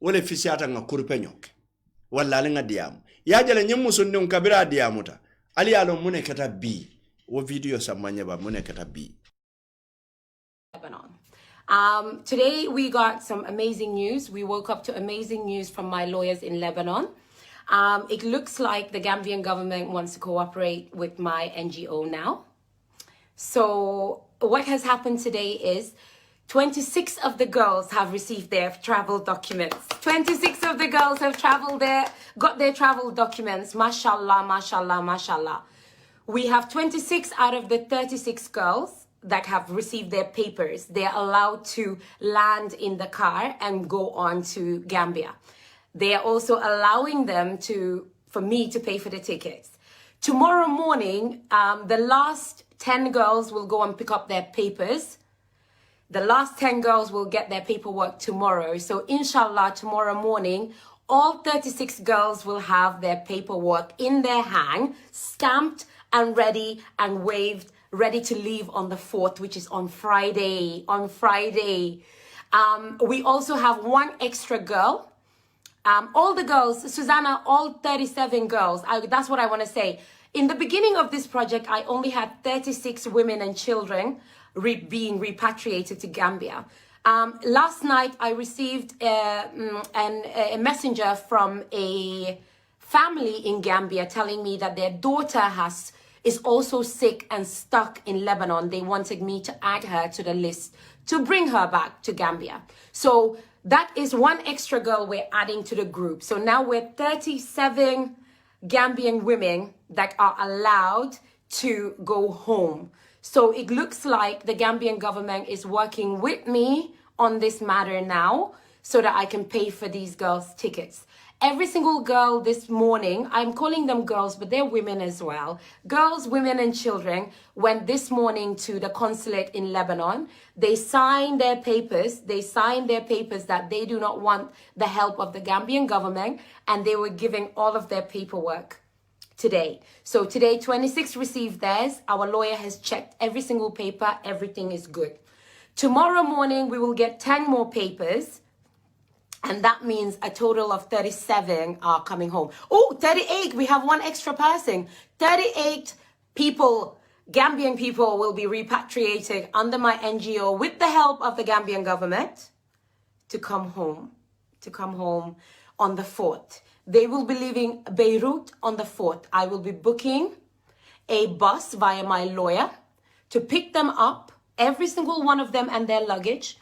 wale fisiata nga kurpenyoke wala nga diamu ya jale nyimu sunni kabira diamuta ali alo mune kata bi wo video samanya ba mune kata bi Lebanon. Today we got some amazing news. We woke up to amazing news from my lawyers in Lebanon. It looks like the Gambian government wants to cooperate with my NGO now. So what has happened today is 26 of the girls have received their travel documents. 26 of the girls have got their travel documents. Mashallah, mashallah, mashallah. We have 26 out of the 36 girls that have received their papers. They're allowed to land in the car and go on to Gambia. They are also allowing them for me to pay for the tickets. Tomorrow morning, the last 10 girls will go and pick up their papers. The last 10 girls will get their paperwork tomorrow. So inshallah, tomorrow morning, all 36 girls will have their paperwork in their hand, stamped and ready and waved, ready to leave on the 4th, which is on Friday. We also have one extra girl. All the girls, Susanna, all 37 girls, that's what I want to say. In the beginning of this project, I only had 36 women and children being repatriated to Gambia. Last night, I received a messenger from a family in Gambia telling me that their daughter is also sick and stuck in Lebanon. They wanted me to add her to the list to bring her back to Gambia. So that is one extra girl we're adding to the group. So now we're 37 Gambian women that are allowed to go home. So it looks like the Gambian government is working with me on this matter now so that I can pay for these girls' tickets. Every single girl this morning, I'm calling them girls, but they're women as well. Girls, women, and children went this morning to the consulate in Lebanon. They signed their papers. That they do not want the help of the Gambian government, and they were giving all of their paperwork today. So today, 26 received theirs. Our lawyer has checked every single paper. Everything is good. Tomorrow morning, we will get 10 more papers. And that means a total of 37 are coming home. Oh, 38, we have one extra person. 38 people, Gambian people, will be repatriated under my NGO with the help of the Gambian government to come home on the 4th. They will be leaving Beirut on the 4th. I will be booking a bus via my lawyer to pick them up, every single one of them and their luggage.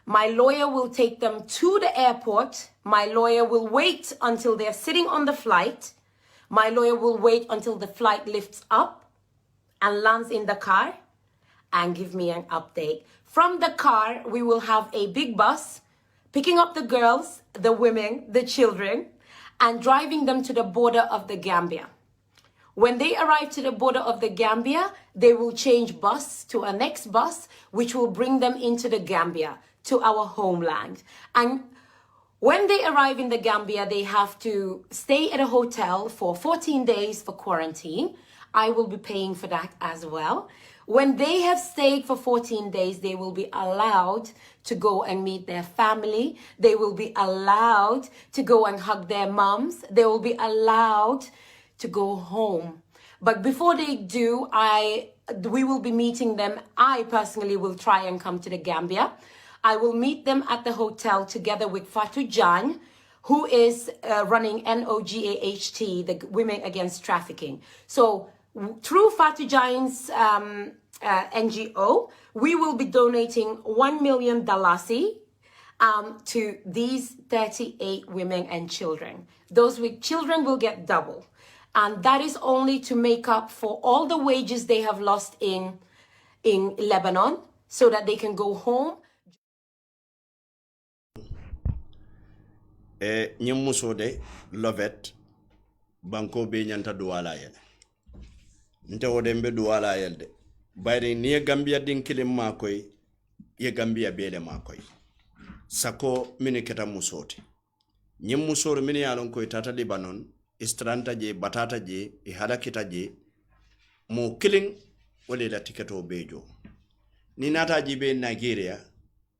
My lawyer will take them to the airport. My lawyer will wait until they're sitting on the flight. My lawyer will wait until the flight lifts up and lands in the car and give me an update. From the car, we will have a big bus picking up the girls, the women, the children, and driving them to the border of the Gambia. When they arrive to the border of the Gambia, they will change bus to a next bus, which will bring them into the Gambia, to our homeland. And when they arrive in the Gambia, they have to stay at a hotel for 14 days for quarantine. I will be paying for that as well. When they have stayed for 14 days, they will be allowed to go and meet their family. They will be allowed to go and hug their moms. They will be allowed to go home. But before they do, we will be meeting them. I personally will try and come to the Gambia. I will meet them at the hotel together with Fatou Jan, who is running NOGAHT, the Women Against Trafficking. So through Fatou Jan's NGO, we will be donating $1 million to these 38 women and children. Those with children will get double. And that is only to make up for all the wages they have lost in Lebanon so that they can go home. ñim musode lovet banko be nyanta duwala yel nte wode mbe duwala yel de bayri ni Gambia din kilim makoy ye Gambia bele makoy sako mini keta musote ñim musoro mini yalon koy tata Libanon istranta je batata je e halakita je mo killing wole la tiketo bejo ni nata jibe Nigeria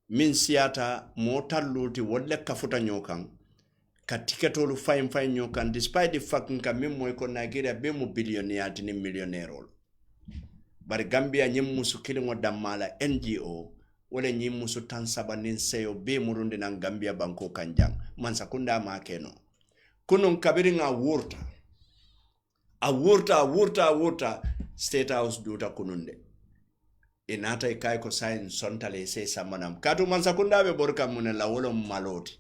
min siata mo talluti wolle kafuta nyokan ka tiketolu fine nyokan despite the fact nka min moy ko Nigeria be mo billionaire ni millionaire ol bar Gambia nyim musu kilingo damala NGO wala nyim musu tansaba nin seyo be murundi nan Gambia banko kanjang man sakunda ma keno kunun kabirin a wurta state house duta kununde inata ikai ko sign sontale se samanam katu man sakunda be borka mun la wolo maloti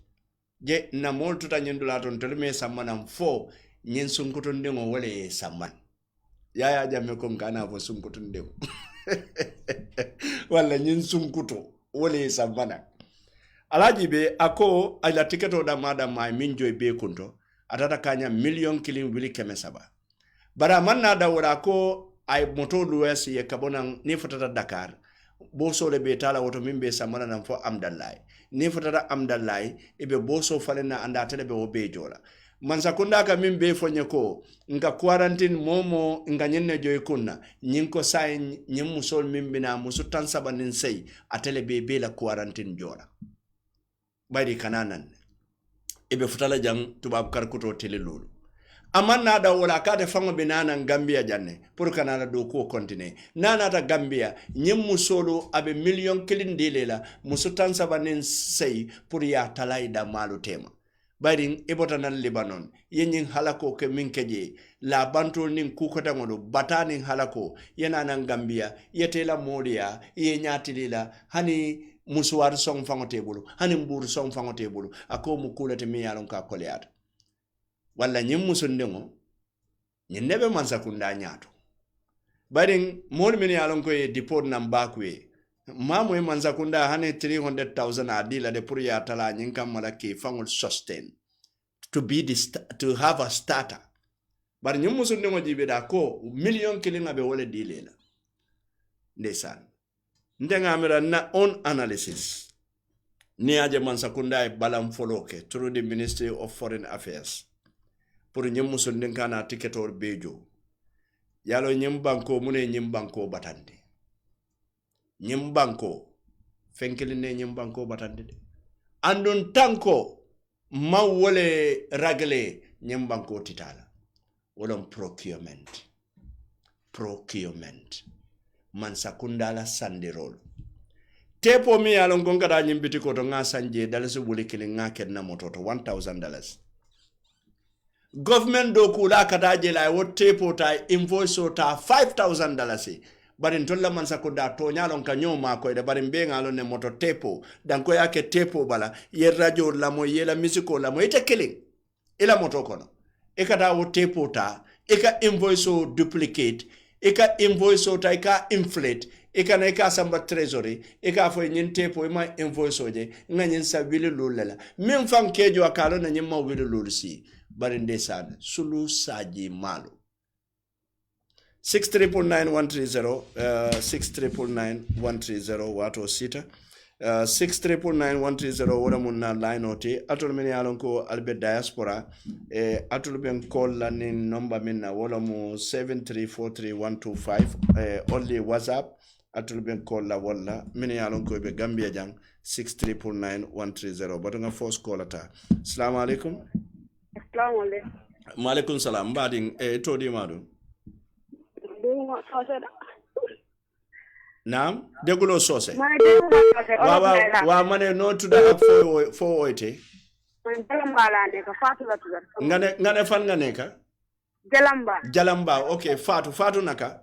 je na moltu ta nyindula ton telme samanam fo nyin sunkutunde ngo wole saman yaya jamme ko kana fo sunkutunde wala nyin sunkuto wole samana alaji be ako ala tiketo da mada ma minjoy be kunto atata kanya million killing wili kemesaba bara manna da wora ko ay moto luwes ye kabona ni fotata Dakar boso le be tala woto mimbe samana nan fo amdallay ni fotata amdallay ibe boso falena anda tele be obe jola man sakunda ka mimbe fonye ko nga quarantine momo nga nyenne joy kunna nyinko say nyim musol mimbe na musu tan sabanin sey atele be la quarantine jola baydi kananan ibe futala jang tubab karkuto tele lolu amanna da wala kate fango be nana Gambia janne pour kanana do ko continue nana ta Gambia nyem musolo abe million kilindele la musutan sabanen sey pour ya talay da malu tema bayrin ibota Lebanon yenyin halako ke minkeje la bantol nin kukota ngodo batani halako yena nan Gambia yetela modia ye nyatilila hani musuwar song fango tebulu hani mburu song fango tebulu ako mukulete mi yalon ka koleata wala nyim musundengo nebe man sakunda nyato baring mol men yalon ko e deport nam bakwe mamu e man sakunda hane 300,000 adila de pour ya tala nyin kam mala ke fangol sustain to have a starter bar nyim musundengo jibe da ko million kilinga be wala dilela ndesan ndenga amira na on analysis ni aje man sakunda e balam foloke through the Ministry of Foreign Affairs pour nyem musunden kana tiketor bejo yalo nyem banko mune nyem banko batande nyem banko fenkeline nyem banko batande de andon tanko mawole ragle nyem banko titala wolon procurement man sakunda la sandirol tepo mi yalo gonga da nyimbiti ko to nga sanje dalasi wuli kili nga kenna mototo $1,000 government do kula kata jela wo tepo ta invoice ta $5,000 bari ntolla man sakunda to nyalon ka nyoma ko de bari mbenga lo ne moto tepo dan ko yake tepo bala ye radio la mo yela musico la mo ite killing ila moto kono e kata wo tepo ta e ka invoice o duplicate e ka invoice ta e ka inflate e ka na ka samba treasury e ka fo nyin tepo e ma invoice oje nganyin sa wili lulela min fam kejo akalo na nyimma wili lulsi bari ndesan sulu saji malo 6399130 6399130 wato sita 6399130 wala mun na line oti atol men yalon ko albe diaspora atol ben call la ni number min na wala mu 7343125 only WhatsApp atol ben call la wala men yalon ko be Gambia jang 6399130 bato nga first call ata assalamu alaikum. Assalamu alaikum. Wa alaikum salam badin to di madu Naam, degulo sose. Wa mane no to da for oite. Ngane fan ngane ka? Jalamba, okay, Fatu naka?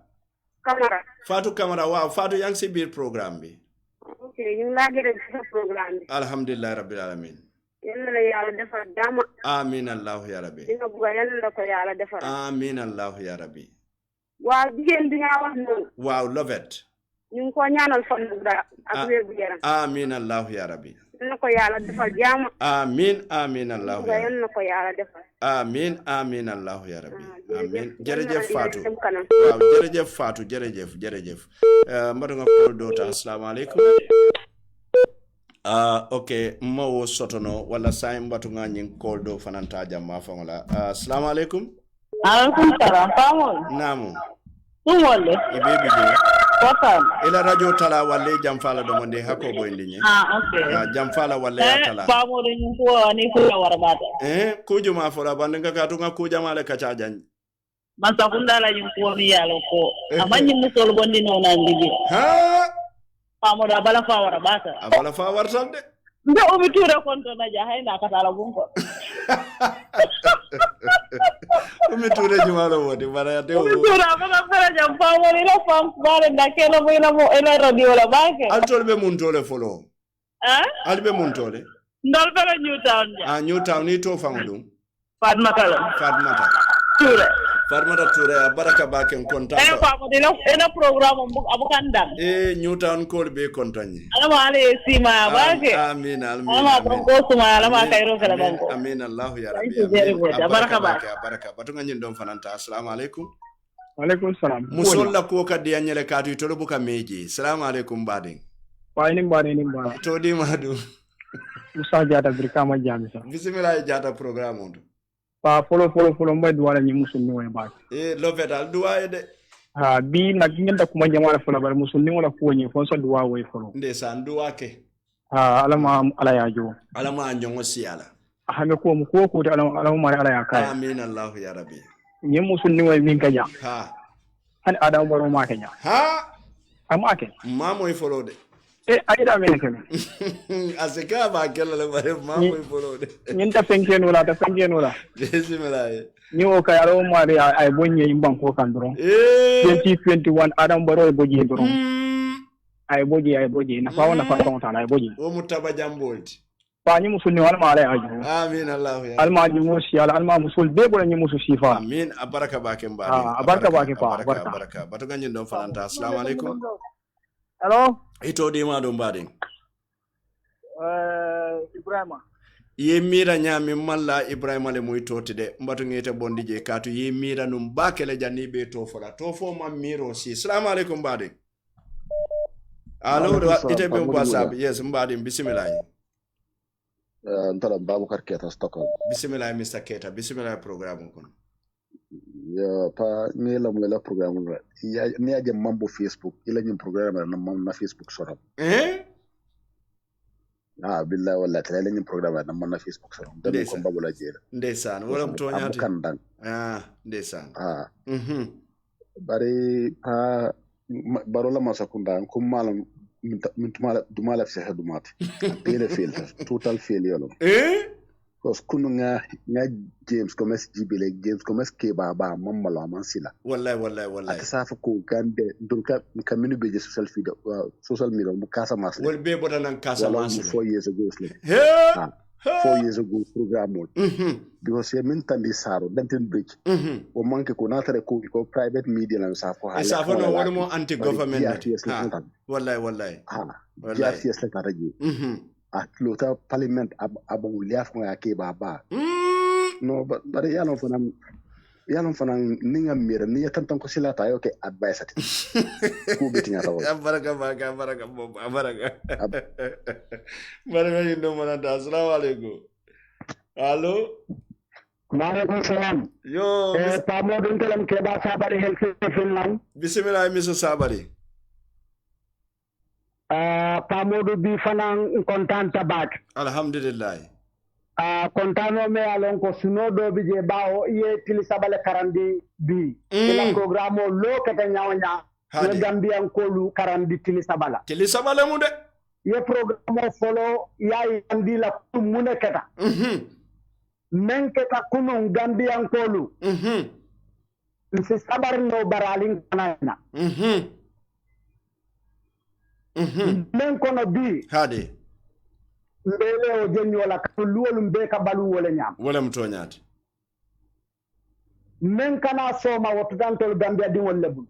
Fatu Kamara, wow, Fatu yang si bir program bi. Okay, yung lagi rin sa program bi. Alhamdulillah Rabbil Alamin. Yalla yalla defar dama. Amin Allah ya Rabbi. Dina buga yalla ko yalla defar. Amin Allah ya Rabbi. Wa jigen bi nga wax non. Wow, love it. Ñu ko ñaanal fan bu da ak wër bu yaram. Amin Allah ya Rabbi. Dina ko yalla defal jama. Amin amin Allah ya Rabbi. Yalla ko yalla defal. Amin amin Allah ya Rabbi. Amin. Jerejef Fatou. Wow, jerejef Fatou, jerejef. Mbado nga call dota. Assalamu alaikum. Okay, mawo sotono wala sai mbatu nga nyin call do fananta jamma fangola. Assalamu alaikum. Alaikum salam. Pamol. Namu. Umole. Ibebi je. Wakam. Ila radio tala wale jamfala do monde hako boyndinye. Okay. Jamfala wale ya tala. Pamol ni ko ani ko warabata. Kuju ma fora bandinga katunga kuja male kachaja. Masakunda la yunko ni yalo ko. Amanyi musol bondi no na ndigi. Ha? Pamol abala fa warabata. Abala fa wartande. Ndo ubiture konto na jahaina katala bunko. Umi ture jumalo wodi bara te o. Tura baka fara jam pamori la fam bare na kelo mo ina radio la bake. Altolbe mun tole folo. Albe mun tole. Ndol bere Newtown ja. Newtown ni to famudum. Fatmata. Ture. Farmata Touré baraka baken kontan. Ena program abukanda. Newtown ko be kontanye. Alama ale sima bake. Amin. Alama ko suma alama kairo kala banko. Amin Allah ya rabbi. Baraka baraka. Batunga nyindom fananta. Assalamu alaikum. Alaikum salam. Musolla ko kadi anyele katu to buka meji. Assalamu alaikum badin. Wa ni mbane. To di madu. Musa Jata Brikama Jamisa. Bismillah Jata program on. Pa follow mbai duwala ni musulmi wa ba. Lovetal duwa de. Bi na ngenda kuma jama'a fola bar musulmi wala ko ni fonso duwa wa follow. Ndesan duwa ke. Alama ala ya jo. Alama anjongo siala. Hame ko mu ko da alama mari ala ya kai. Amin Allah ya rabbi. Ni musulmi wa min kanya. Han adam baro ma kanya. Amma ke. Mamo i follow de. Aida men kene. Asika ba kala le bare mamo i follow de. Nyinta fenkeno la. Bismillah. Ni o kay aro mari ay bonye imban ko kan dron. 2021 adam baro e boji dron. Ay boji na fa ko tan ay boji. O mutaba jambolti. Pa ni musulmi wal ma ala aju. Amin Allah ya. Alma ji musi alma musul be bo ni musu sifa. Amin abaraka ba ken ba. Abaraka ba ke pa. Baraka. Batu ganyin don falanta. Assalamu alaikum. Hello. Ito di ma don badin. Ibrahima. Ye mira nyami malla Ibrahima le muy totide mbatu ngete bondi je katu ye mira num bakele janni be to fola to fo ma miro si. Assalamu alaikum badin. Allo ite be WhatsApp. Yes mbadin bismillah. Ntala Babukar Keta Stockholm. Bismillah Mr. Keta. Bismillah program kon. Ya pa ni la mo la program la. Ya ni aje mambo Facebook ila ni program na mam na Facebook sorab. Billahi wallahi tala ni program na mam na Facebook sorab. Dal ko babula jela. Ndeysaan wala mtoñati. Kandang. Ndeysaan. Bari pa barola masakunda ko malam dumala fi hadumat pele filter total failure lo cause kunu nga James Commerce jibile James Commerce ke baba mamalo amansila wallahi atasafa ko gande dunka kaminu be social media mu kasa mas wol be botanan kasa mas 4 years ago 4 years ago program because ye mentally saro danten bridge o manke ko natare ko private media la safo hala safo no wala mo anti government wallahi yes la radio lota parliament abon liaf ko yake baba no but yalon fanan ninga mira ni tantan ko silata yo ke advice ati ko betinya tawo baraka yindo manata. Assalamu alaikum. Allo Maaleykum salam. Yo Pablo Duntelam Keba Sabari Health Finland. Bismillah Mr. Sabari. Pamodu bi fanan kontaan tabat. Alhamdulillah. Kontano me alon ko suno do bi je bawo ye tili sabale karandi bi. Ila programo lo kata nyawnya. Ne Gambian ko lu karandi tili sabala. Tili sabala mu de. Ye programo follow ya yandi la mune kata. Men kata kunu Gambian ko lu. Nsi sabar no baralin kanana. Men kono bi hade mbele o jenni wala ka luwolu mbe ka balu wala nyam wala mtoñati men kana soma wotu tantol Gambia di wala bu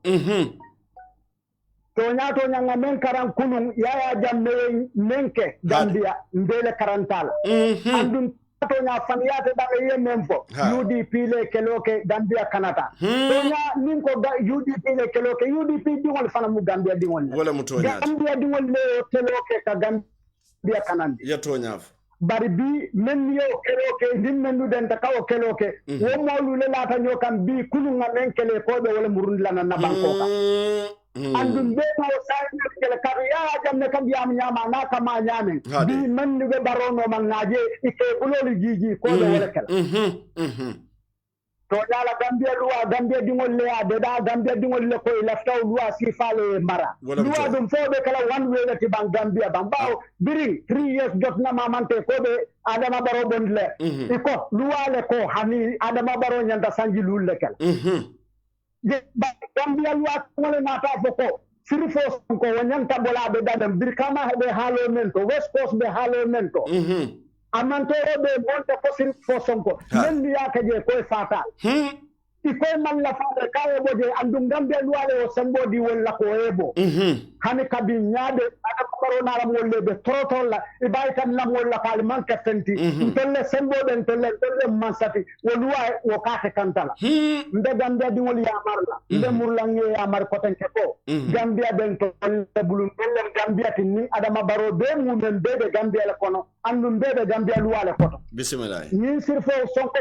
to nyanga men karan kunun yaya jamme menke Gambia mbele karantal andun to nya famiyate da ye memfo UDP le keloke Gambia kanata to nya ninko UDP le keloke UDP di wal fana mu Gambia di wal wala mutoñati Gambia di wal le keloke ka Gambia kanandi ya toñaf bari bi men yo keloke din men du den ta kawo keloke wo mawlu le lata nyokam bi kunu nga men kele ko be wala murundi lana na banko ka andum be ko sai kele ka ya jamne kam yam nyama na kama nyame bi men be barono man naje ike buloli jiji ko be wala kele to dala Gambia dingol le ade da Gambia dingol le koy laftaw loi si fale mara loi dum fobe kala one way lati bang Gambia bang baw biri 3 years jotna mamante ko be Adama Barrow bondle iko loi le ko hani Adama Barrow nyanda sanji lul lekel Gambia loi ko le nata foko siri fo ko wanyanta bola be dadam bir kama be halo mento West Coast be halo mento amantoro be monte ko siri fo sonko men biya kaje ko fata iko man la fa kawe boje andum Gambia luwale o sambodi wala ko ebo hani kabi nyaade ada ko na la molle be trotolla e bay tan la molla kal man ka fenti telle sambode telle mansati wo luwa wo ka kantala nde Gambia di wol ya marla nde murlange ya mar ko tan ko Gambia ben to bulun telle Gambia tinni Adama Barrow be mumen be Gambia la kono andum be Gambia luwale koto bismillah ni sirfo sonko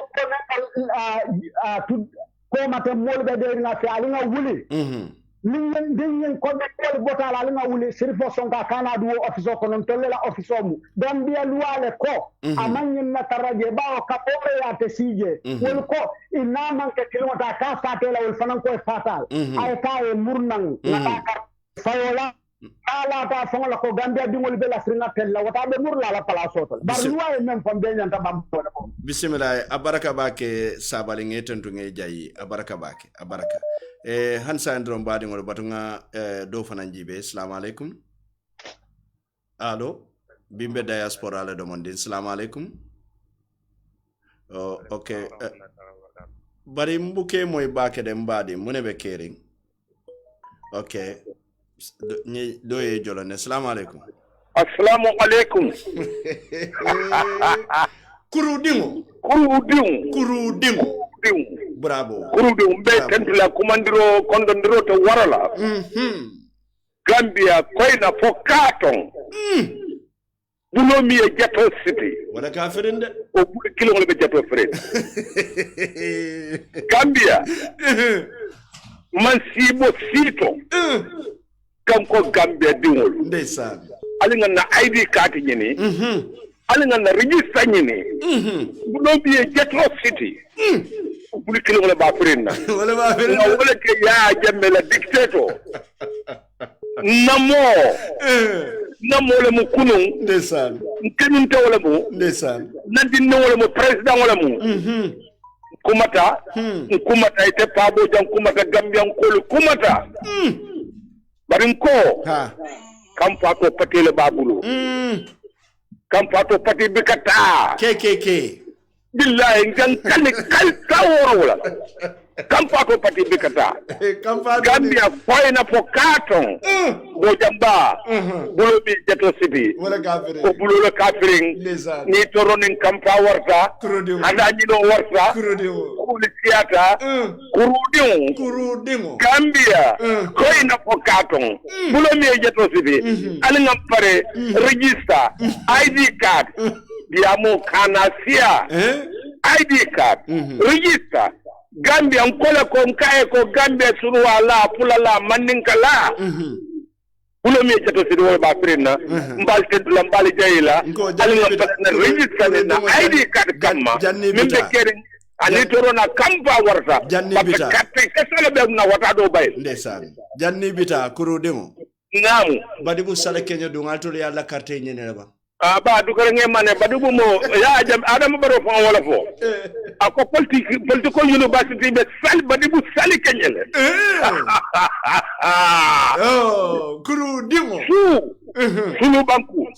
ko ko mate molbe de nga fi ali nga wuli min den ko be ko botal ali nga wuli sirfo sonka kana du office ko non tolela office mu Gambia luwale ko amanyin na taraje bawo ka ko ya te sije wol ko ina man ke kilomita ka fatela wol fanan ko fatal ay ka e murnan na ka fayola ala ta fonga ko Gambia dingol be la sringa tella wata be murla la pala sotol bar luwa e men fam be nyanta bam ko bismillah abaraka bake sabali ngetentu nge jayi abaraka bake abaraka hansa ndrom badi ngol batunga do fananjibe assalamu alaikum allo bimbe diaspora la demande assalamu alaikum oh okay bari mbuke moy bake dem badi munebe kering okay ni doye jolone assalamu alaikum assalamu alaikum kurudingo bravo kurudingo be tentula kumandiro kondondiro to warala Gambia koina fokaton bulomi e Jato City wala ka ferinde o kilo ngol be Jato Fred Gambia man sibo sito kanko Gambia dingol ndeysaan ali nga na ID card nyini ali nga na register nyini bulomi e Jato City buli kilo ngol ba ferina wala ba ferina wala ke ya jamme la dictator namo le mu kunu ndeysaan kenun te wala mu ndeysaan nandi no wala mu president wala mu kumata ite pabo jang kumata Gambia ko kumata barin ko kam fato patele babulu kam fato pati bikata KKK billahi ngan kal taworo wala kam fato pati bikata Gambia foyna fo katon bo jamba bulo bi Jato City wala gafere ko bulo la kafiring ni toronin kam fa warta anda ni do warta ko le siata kurudingo Gambia foyna fo katon bulo mi Jato City ali ngam pare register ID card diamo kanasia ID card register Gambia nkola ko nkae ko Gambia suruwa la pula la maninka la bulo mi Jato City wala ba prena mbal tedula mbal jayila ali na register na ID card kama mimbe kere ani torona kamba warta bita katte kesala be na wata do bay ndeysaan janni bita kuro demo ngam badi bu sala kenya do ngatol yalla carte nyene ba ba du ko nge mané badu bu mo ya jam Adama Barrow fon wala fo ako political university be sal badi bu sali kenya le oh kuro demo sulu banku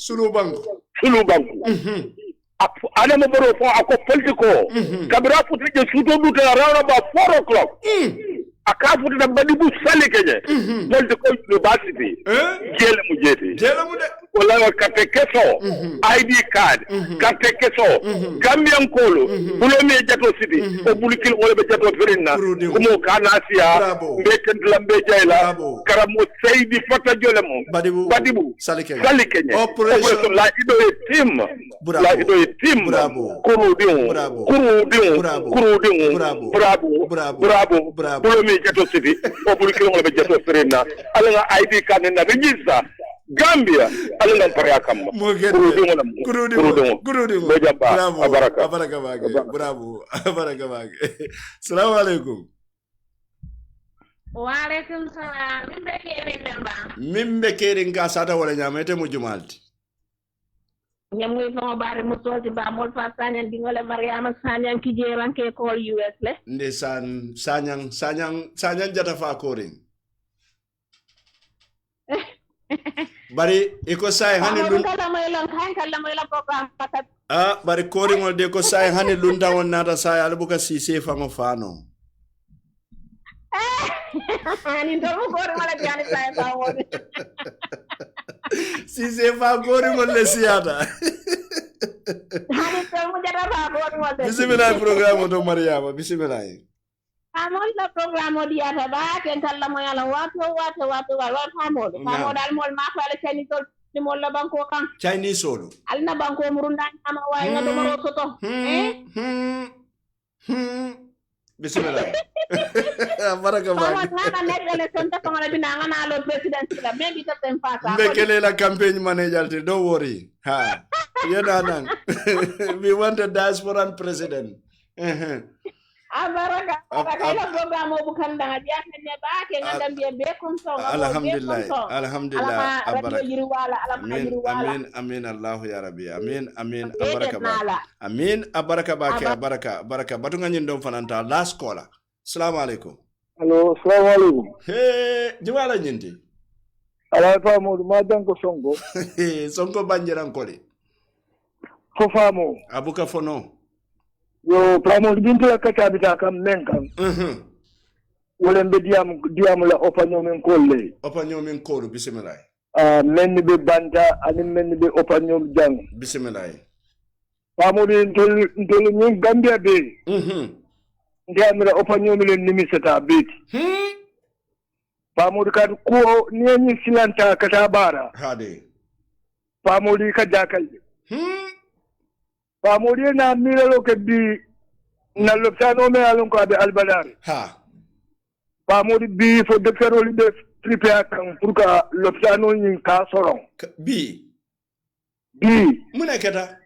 Adama Barrow fon ako political kabira futi je suto du ta rawra ba 4 o'clock akafu da badi bu sali kenya political university jele mu de wala kate keso ID card kate keso Gambian kolo bulo me Jato City o bulikil wala be Jato Ferina kumo kanasia mbeken lambe jayla karamo Seydi Fata Jolemo badibu salikenya operation la ido team bravo bulo me Jato City o bulikil wala be Jato Ferina ala ID card na register Gambia alingan pare akam kurudi bravo abaraka bage bravo abaraka bage assalamu alaikum wa alaikum salam mimbe keri nga sata wala nyamete mu jumalti ñamuy fama bare mu tolti ba mol fa sanyan dingole mariama sanyan ki jeranke ko US le ndesan sanyan jata fa koring bari iko say hani lun bari koring wol de ko say hani lun tawon nata say albuka sise fama fano ani to ko wala diani say fa woni sise fa koring wol le siata hani to mu jara fa koring wol de bismillah programme to mariama bismillah amol la programme di ata ba ken kala mo yalla wato famol dal mol ma ko ala chani tol ni mol la banko kan Chinese solo alna banko murunda ama way na do maro soto bismillah baraka ba na nek election ta ko bina ngana lo president la mebi ta tem fata mbekele la campaign manager te don't worry ha yeda we want a diaspora president abaraka la program o bukan da dia ne ba ke ngada be kon so alhamdulillah abaraka amin allah ya rabbi amin abaraka ba amin abaraka ba ke baraka batu ngani ndom fananta last caller assalamu alaikum allo assalamu alaikum jiwala nyindi ala fa mo ma danko songo banjiran kole fo famo abuka fono yo pramo dinto ka tabita kam menkan wala be diam la opanion men kolle bismillah menni be banda ani menni be opanion jang bismillah pramo dinto ni Gambia be diam la opanion le nimisata bit pramo ka ko ni silanta katabara hade pramo di ka jakal Pamodi na miralo ke bi na loptano me alon ko be albadar ha Pamodi bi fo docteur oli be prepare kan pour que loptano yin ka soron bi muna keta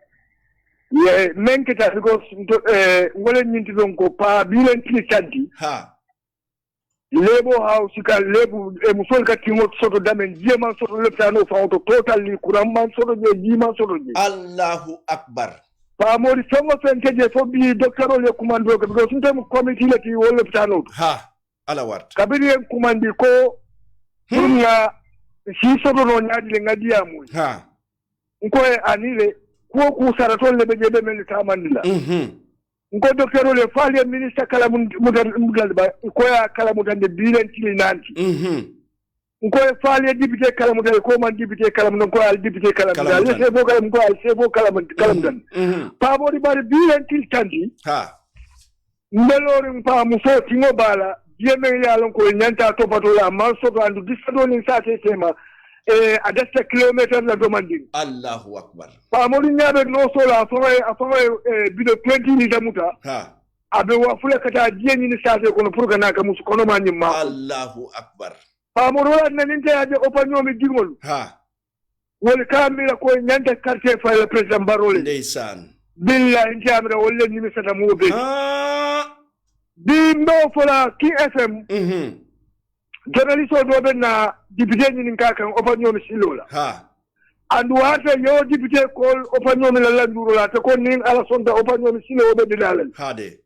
ye men keta because wala nyinti don ko pa bi len tisanti ha lebo house ka lebo musol ka timo soto damen jema soto loptano fa auto totally kuram man soto je jima soto je Allahu akbar Pamodi songo fenteje fo bi docteur ole commando ko because ntem committee lati wala tano ha ala wart kabiri en commandi ko nga si sodo no nyaadi le ngadi amu ha ko e anile ko ku saraton le beje be men tamandila ko docteur ole faali ministre kala mudal ba ko ya kala mudande bilen tili nanti ko e faali député kala mudal ko man député kala non ko al député kala mudal le sebo kala ko al sebo kala dan pa bodi bari bilen tili tanti ha melori pa muso tingo bala yeme yalon ko nyanta to patola man soto andu disado ni sa tema a 10 km la domanding Allahu akbar pamoli nyabe no sola afawe bido 20 ni damuta ha abe wa fule kata dieni ni sa ko no purga naka musu kono manyi ma Allahu akbar pamoro na ninte ade opanyomi digol ha wol kamila ko nyanta quartier fa le president Barole ndeysaan billahi njamra wolle ni mi sata mo be Bimbo fola KFM journalist do be na député ni nkakan opinion silola ha andu wata yo député ko opinion la landuro la te ko nin ala sonda opinion silo be dilal hade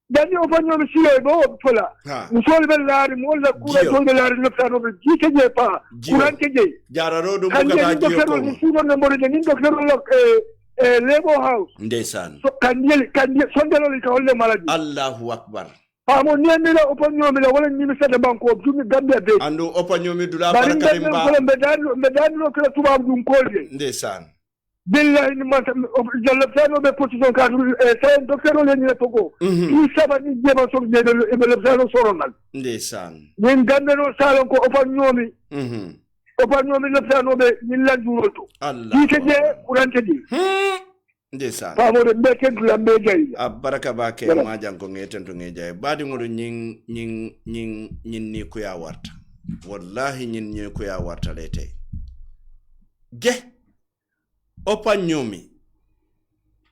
dani opinion silo do fola musol be laari mo la kura do be laari loptano be jike je pa kuran ke je jararo do mo kata je ko ni silo na mo de ni docteur lok Labor House ndeysaan kandiyel sondelo li ka wolle maladi Allahu akbar amo ni la opinion mi la wala ni mi sada banko jumi Gambia be andu opinion mi dula barka limba be dan lo kala tuba dum kolde ndeysaan billahi ni man jallatano be position ka sen docteur le ni togo ni saba ni jema so de be le soronal ndeysaan ni Gambia no salon ko opinion mi opinion mi le be ni la juroto Allah je kurante di ndeysaan pamode mbeke la mbejay baraka bake ma jango ngeten to ngejay badi ngodo nyin ni ko ya warta wallahi nyin ni ko ya warta lete ge opa nyomi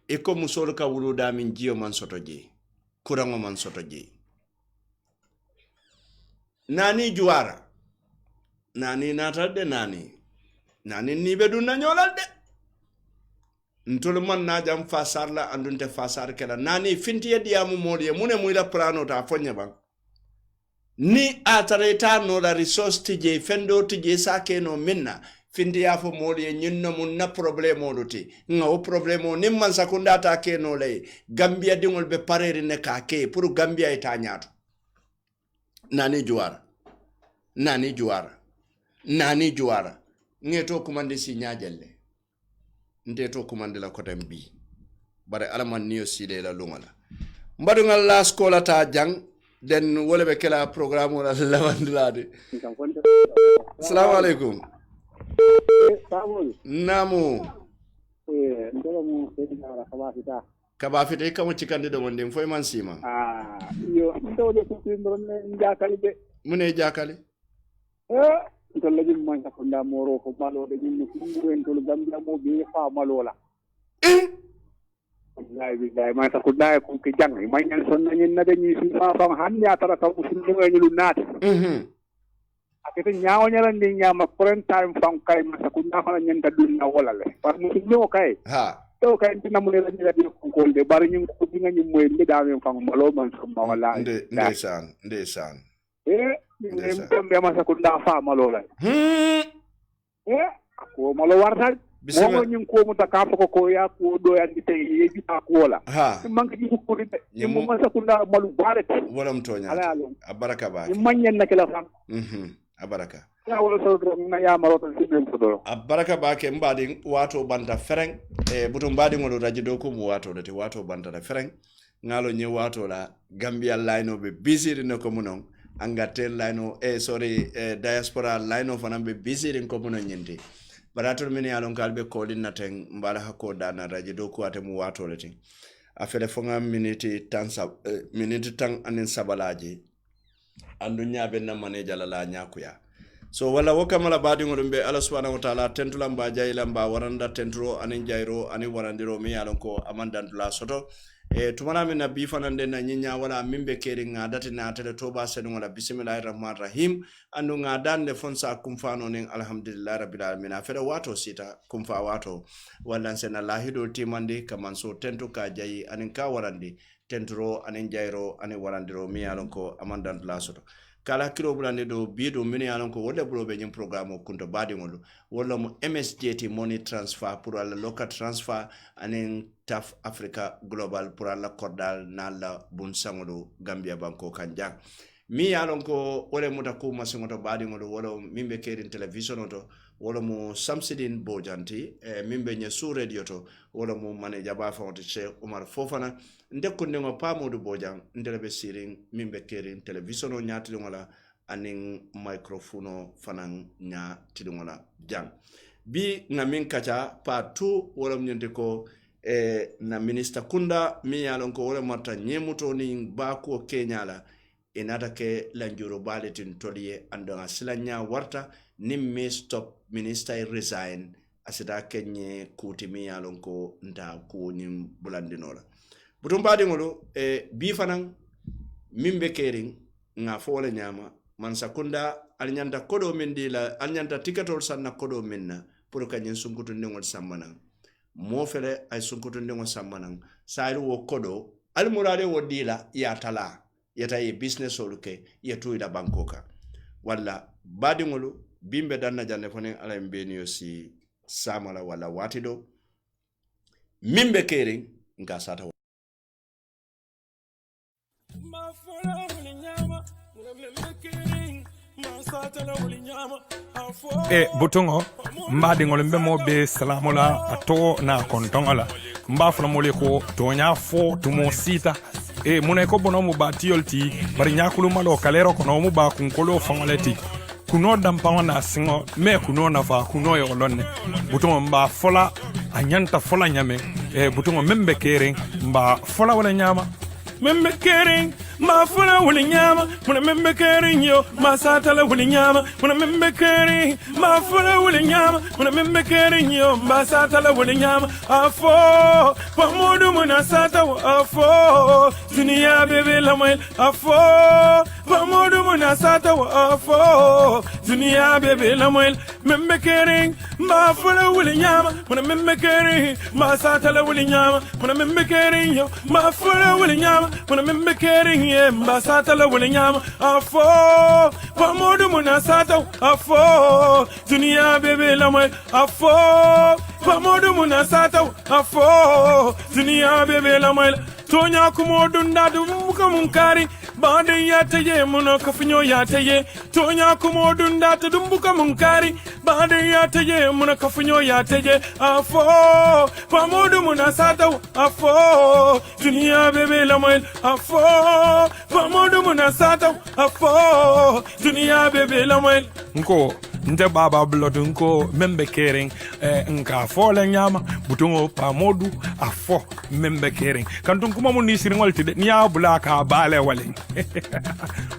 iko musol ka wuluda min jiyo man soto je kurango man soto je nani juara nani natalde nani ni bedu na nyolalde ntol man na jam fasar la andunte fasar kala nani finti yediamu moliye mune muila plano ta fonya bang ni atareta no la resource tije fendo tije sake no minna finti yafo moliye nyinno mun na problemo luti nga o problemo nimman sakunda ta ke no lay Gambia dingol be pareri ne ka ke pour Gambia ita nyaato nani juara ngeto kumande si nyaajelle ndeto kumande la kotem bi bare alaman niyo sile la lungala mbadu ngal la skola ta jang den wole be kala programme wala lawandulade assalamu alaikum namu ndolo mu sedina kabafita kabafita kamo cikande do wonde foy man sima yo ndolo ko ndron njakali be mune jakali to la jim man ko nda moro ko malo de jim ko en to Gambia mo be fa malola wallahi ma ta ko da ko ke jang ma ñal son na ñen na dañuy ci ma fam han ya tara taw ko sun do ñu lu naat akete ñaaw ñala ndi ñama current time fam kay ma ta ko na fa ñen ta dun na wala le par mu ci ñoo kay to kay dina mu le la di ko de bari ñu ko di nga ñu moy ndi da fam malo man so ma wala ndeysaan Gambia ma sakunda fa malola ko malo warta mo ñu ko mu ta ka ko ya ko do ya di tay yeji ta ko la man ka ji ko de mo ma sakunda malu bare wolam tonya abaraka ba man ñen nak la fam abaraka ya wala so do na ya maro tan sibel ko do abaraka ba ke mbadi wato banta fereng butum mbadi ngolo radio do ko mu wato de wato banta da fereng ngalo ñe wato la Gambia line be busy de ko mu non angatel line diaspora line of anambe busy in komuno nyindi baratul mini alon kalbe kolin naten mbala hako dana radio do ko atemu wato leti afele fonga minute tan anin sabalaji andu nyaabe na manager la nyakuya so wala wokamala badi ngol be Allah subhanahu wa ta'ala tentula mba jayla mba waranda tentro anin jayro anin warandiro mi alon ko amandandula soto tumana min nabi fanande na nyinya wala mimbe keri ngadati na tele toba senu wala bismillahir rahmanir rahim andu ngadande fonsa kumfano ning alhamdulillah rabbil alamin afere wato sita kumfa wato wala sena lahido timandi kaman so tentu ka jayi anin ka warandi tentro anin jayro anin warandiro mi alon ko amandandula soto kala kilo bulande do bido mini alon ko wala bulo be nyim programme kunto badi ngolo wala mo MSJT money transfer pour la local transfer anen TAF Africa Global pour la cordal na la bun sangolo Gambia banko kanjang mi alon ko wala muta ko masingoto badi ngolo wala mimbe kerin television to wala mo Samsidine Bojanti mimbe nye su radio to wala mo manager ba fonte Cheikh Omar Fofana ndekunde ngo pa Modou Bojang ndelebe siring mimbe kerin television o nyati ngola aning microphone fanan nyati ngola jang bi ngamin kacha pa tu wala mnyende ko na minister kunda mi yalon ko wala marta nyemuto ni ba ko Kenya la inata ke lanjuro baletin toliye andanga silanya warta nimme stop minister resign asida kenye kuti mi yalon ko nda ko nim bulandinola butum badi ngolo bi fanan mimbe kering nga fole nyama man sakunda alnyanda kodo mendila alnyanda tikatol sanna kodo menna pour kanyen sunkutu ndengol sammana mo fele ay sunkutu ndengol sammana sairu wo kodo almurade wodila ya tala yata ye business oluke yetu ida bankoka wala badi ngolo bimbe danna janne fonen ala mbeniyo si samala wala watido mimbe kering nga sata butungo mbadi ngol mbemo be salamola ato na kontongola mba fala mole ko to nya fo tumo sita mune ko bono mu batiolti bari nyakulu malo kalero ko no mu ba kun kolo fangoleti kuno dampa na singo me kuno na fa kuno yo lonne butungo mba fola anyanta fola nyame butungo membe kering mba fola wala nyama membe kering mafula wuli nyama muna membe kering yo masatala wuli nyama muna membe kering mafula wuli nyama muna membe kering yo masatala wuli nyama afo pamodu muna sata afo dunia bebe lamoel afo pamodu muna sata afo dunia bebe lamoel membe kering mafula wuli nyama muna membe kering masatala wuli nyama muna membe kering yo mafula wuli nyama muna membe kering ye masatala wuli nyama afo pamodu muna sata afo dunia bebe lamoel afo pamodu muna sata afo dunia bebe lamoel tonya kumodu ndadu muka munkari bande yataye muno kafinyo yataye tonya kumodu ndatu dumbuka munkari bande yataye muno kafinyo yataye afo pamodu muna sata afo dunia bebe lamoel afo pamodu muna sata afo dunia bebe lamoel nko nte baba blood nko membe kering nka fole nyama butungo pamodu afo membe kering kantun kuma mun nisiri ngolti de nya bula ka bale wale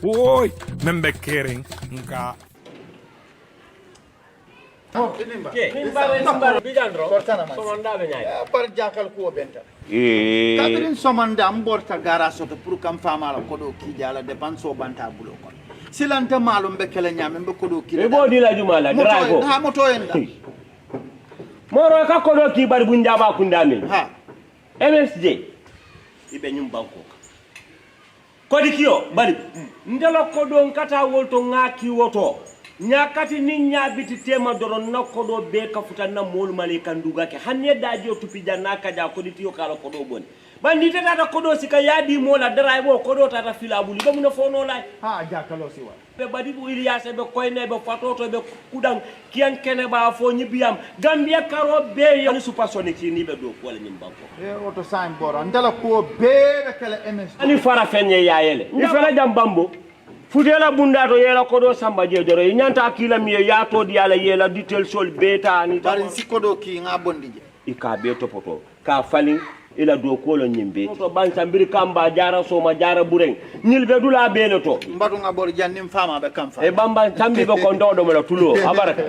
oy membe kering nka kabirin somanda amborta gara soto pour kam famala kodo kijala depanso banta bulo kon silante malum be kala nyame be kodo ki bo di la jumala drive ha moto enda moro ka kodo ki bar bunja ba kundami ha MSJ ibe nyum banko kodi kiyo bari ndelo kodo nkata wolto ngaki woto nyakati ni nyabiti tema doron na kodo be ka futanna mol malika nduga ke hanne dajo tupi janna ka ja kodi tiyo kala kodo bon bandi tata kodo sika yadi mola dara bo kodo tata filabuli be mun fono lay ha jakalo siwa be badi bu iliase be koyne be fatoto be kudang kian kene ba fo nyibiyam gambia karo be yo supersonic ni be do wala nyim banko auto sign boro ndala ko be be kala MS ani fara fenye yaayele ni fela jam bambo futela bundato yela kodo samba je doro nyanta akila mi yato di ala yela detail sol beta ni barin sikodo ki nga bondije ika be topoto ka falin ila do ko lo nyimbe to bansa mbiri kamba jara soma jara bureng nyilbe dula bele to mbadu nga bor jannim fama be kam fa e bamba tambi be ko ndodo mala tulo abaraka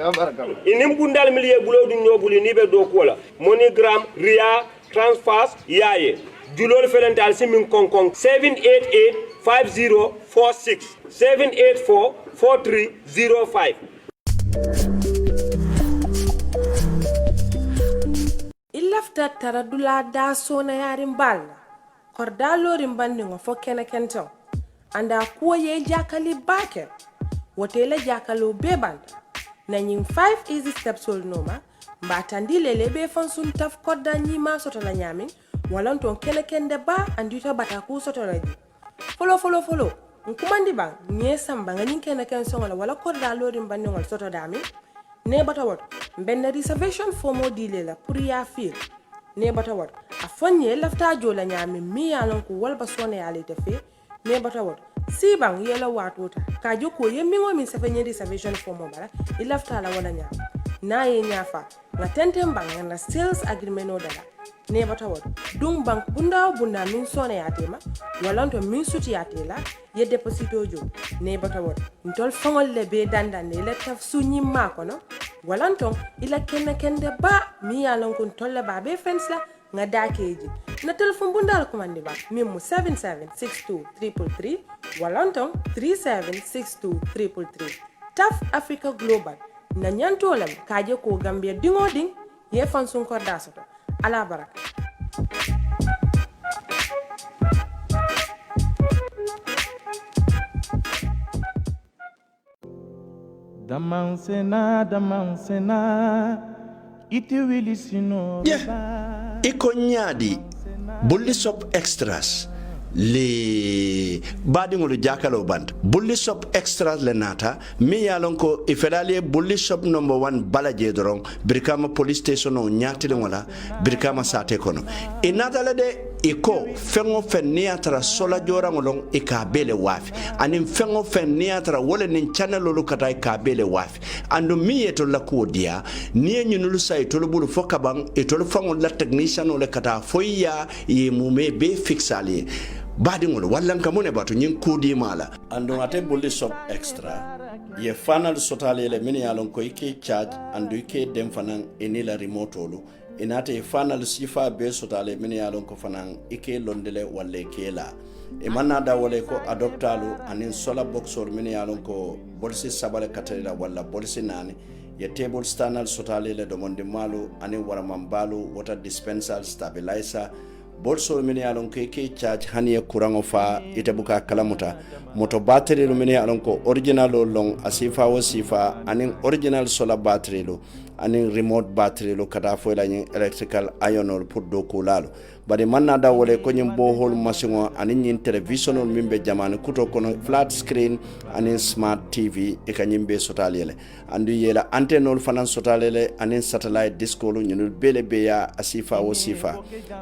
inim bundal miliye bulodu nyobuli ni be do ko la MoneyGram ria transfers yaye julol felental simin konkon 7885046 7844305 ilafta taradula da sona yarin balla korda lorin bandin fo kene kento anda kuwa ye jakali bake wotele jakalo bebanda na nyin 5 easy steps ol noma mbatandi lele be fonsun taf kodda nyima soto la nyamin walanton kene kende ba andita bataku soto la ji follow nkumandi bang nye samba ngani kene ken songola wala korda lorin bandin wal soto dami ne batawot benna reservation formo dilela pour ya fil ne batawot afonye lafta jola nyami mi yalon ko walba sone yale tefe ne batawot si bang yela watota ka joko yemmi ngomi safenye reservation formo bara ilafta la wala nyami na ye nyafa na tentem bang na sales agreement odala ne batawot dung bank bunda min sone yatema walanto min suti yatela ye deposito jo ne batawot ntol fongol le be dandande le taf sunyi makono walanto ila kende ba mi yalon kun tolle ba be fensla nga dakeji na telefon bundal commande ba mimu 776233 walanto 376233 Taf Africa Global na nyantolam kaje ko Gambia dingo ding ye fansun korda soto ala baraka damansena iti wili sino iko nyadi bulli sop extras le badingolu jakalo band bulli shop extra le nata mi yalon ko ifedale bulli shop number 1 balaje doron birkama police station o nyatile wala birkama sate kono inata de iko fengo fenniatra sola jora ngolong ikabele wafi anim fengo fenniatra wole nin channel lu kata ikabele wafi ando mi yeto la kodia ni nyunulu say to bulu fokabang itolo fango la technician ole kata foya ye mume be fixali badingol wallan kamune batu nyin kudi mala ando ate bulli shop extra ye fanal sotale le min yalon ko ike charge andu ike dem fanan enila remote olu inate fanal sifa be sotale min yalon ko fanan ike londele walle kela e manna da wole ko adoptalu anin sola boxor min yalon ko bolsi sabale katela walla bolsi nani ye table standard sotale le domonde malu anin waramambalu water dispenser stabilizer bolso min yalon ko ke charge haniye kurango fa ite buka kalamuta moto battery lu min yalon ko original long asifa wo sifa anin original solar battery lu anin remote battery lu kada fo la electrical iron pour do ko lalo bari manna da wole ko nyim bohol machine anin nyin television mimbe jamane kuto kono flat screen anin smart tv e kanyimbe sotalele andu yela antenne fanan sotalele anin satellite disco lu nyul bele beya asifa wo sifa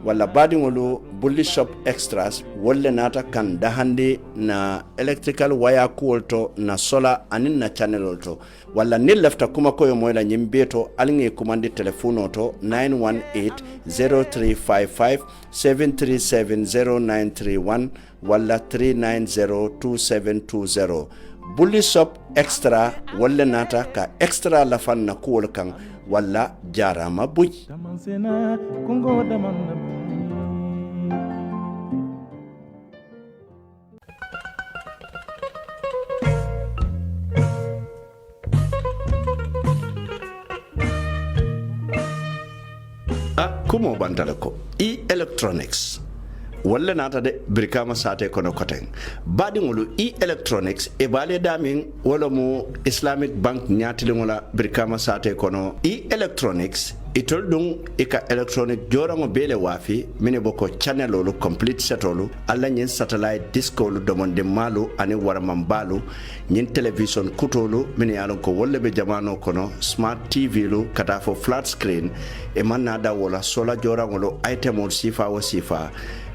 wala badi ngolu bulli shop extras wolle nata kan dahande na electrical wire kulto na solar anin na channel to wala nil lafta kuma koyo moyla nyimbe to alinge commande telephone to 918 0355 7370931 wala 3902720 bulli shop extra wala nata ka extra lafan na kuol kan wala jarama buj kumo bantale ko electronics walla nata de brikama sate kono koten badi ngulu electronics e bale damin wala mo Islamic Bank nyatile ngola brikama sate kono electronics itol dun ika electronic jorango bele wafi mine boko channel olu complete set olu alla nyin satellite disco lu domonde malu ani waramambalu nyin television kutolu mine yalon ko wolle be jamano kono smart tv lu kata fo flat screen e manna da wala sola jorango lu item ol sifa wa sifa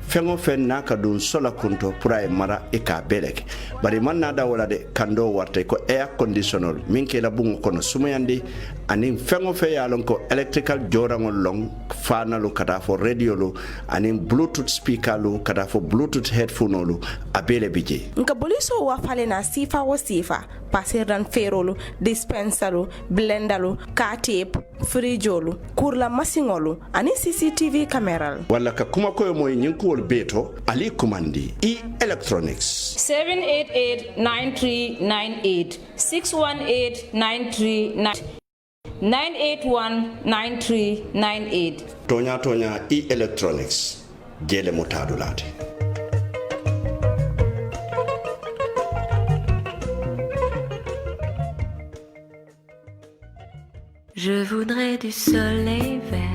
fengo fen naka dun sola kunto pura mara ika belek bari manna da wala de kando warte ko air conditioner minke la bungo kono sumayandi anin fengo fe yalon ko electrical jorango long fanalu kata fo radio lu anin bluetooth speaker lu kata fo bluetooth headphone lu abele bije nka boliso wa fale na sifa wo sifa pasiran ferolu dispensaru blendalu ka tape frijolu kurla masingolu anin CCTV camera wala ka kuma koyo moy nyinku beto ali kumandi electronics 788-9398 618-9398 981-9398 tonya electronics jele mutadulate Je voudrais du soleil vert.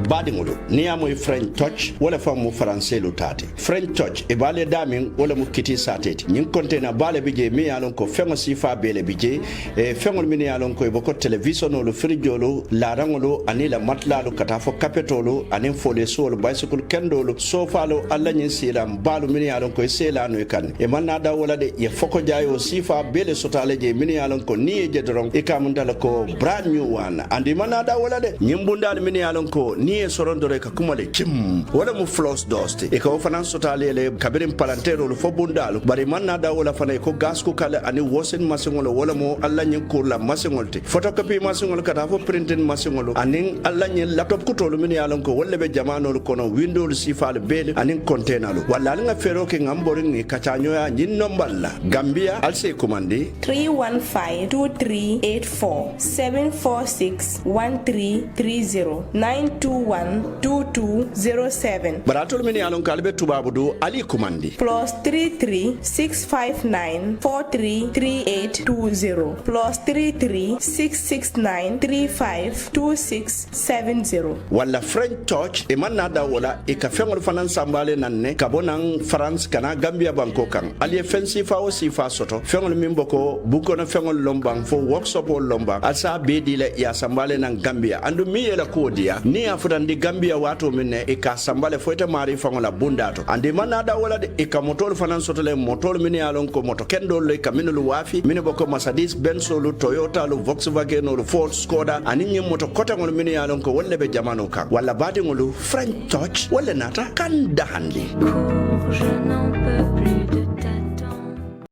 badingulu ni amoy French touch wala famu français lu tati French touch e bale damin wala mu kiti sateti nyin container bale bije mi yalon ko fengo sifa bele bije e fengol min yalon ko boko television lu frijolo la rangolo anila matlalu kata fo kapetolo anin fole sol bicycle kendolo sofa lo alla nyin silam balu min yalon ko sela no kan e manna da wala de ye foko jayo sifa bele sotale je min yalon ko ni je doron e kamundala ko brand new one andi manna da wala de nyimbundal min yalon ko ni e sorondore ka kumale kim wala mu floss dosti e ko fanan sotale le kabirin palantero lu fobundalu bari manna da wala fana ko gas ko kala ani wosen masingolo wala mo alla nyin ko la masingolti photocopy masingol kata fo printing masingolo anin alla nyin laptop ko tolu min yalon ko wala be jamano kono windows sifal bele anin container lu wala nga fero ke ngamborin ni kachanyo ya nyin nomballa Gambia alse commande 3152384 7461330 9212207 baratol min yalon kalbe tubabu do ali commande +33659433820 +33669352670 wala French touch e manna da wala e ka fengol fanan sambale nanne kabonan France kana Gambia banko kan ali fancy fa o sifa soto fengol min boko bukono fengol lombang fo workshop o lombang asa be dile ya sambale nan Gambia andu mi yela ko dia ni afuta futandi Gambia watu minne ika sambale foite mari fangola bundato andi manada wala de ika motol fanan sotole motol mini alon ko moto kendo le kamino lu wafi mini boko Mercedes Benz lu Toyota lu Volkswagen lu Ford Skoda ani nyi moto kota ngol mini alon ko wolle be jamano ka wala badi ngolu French touch wala nata kan dahandi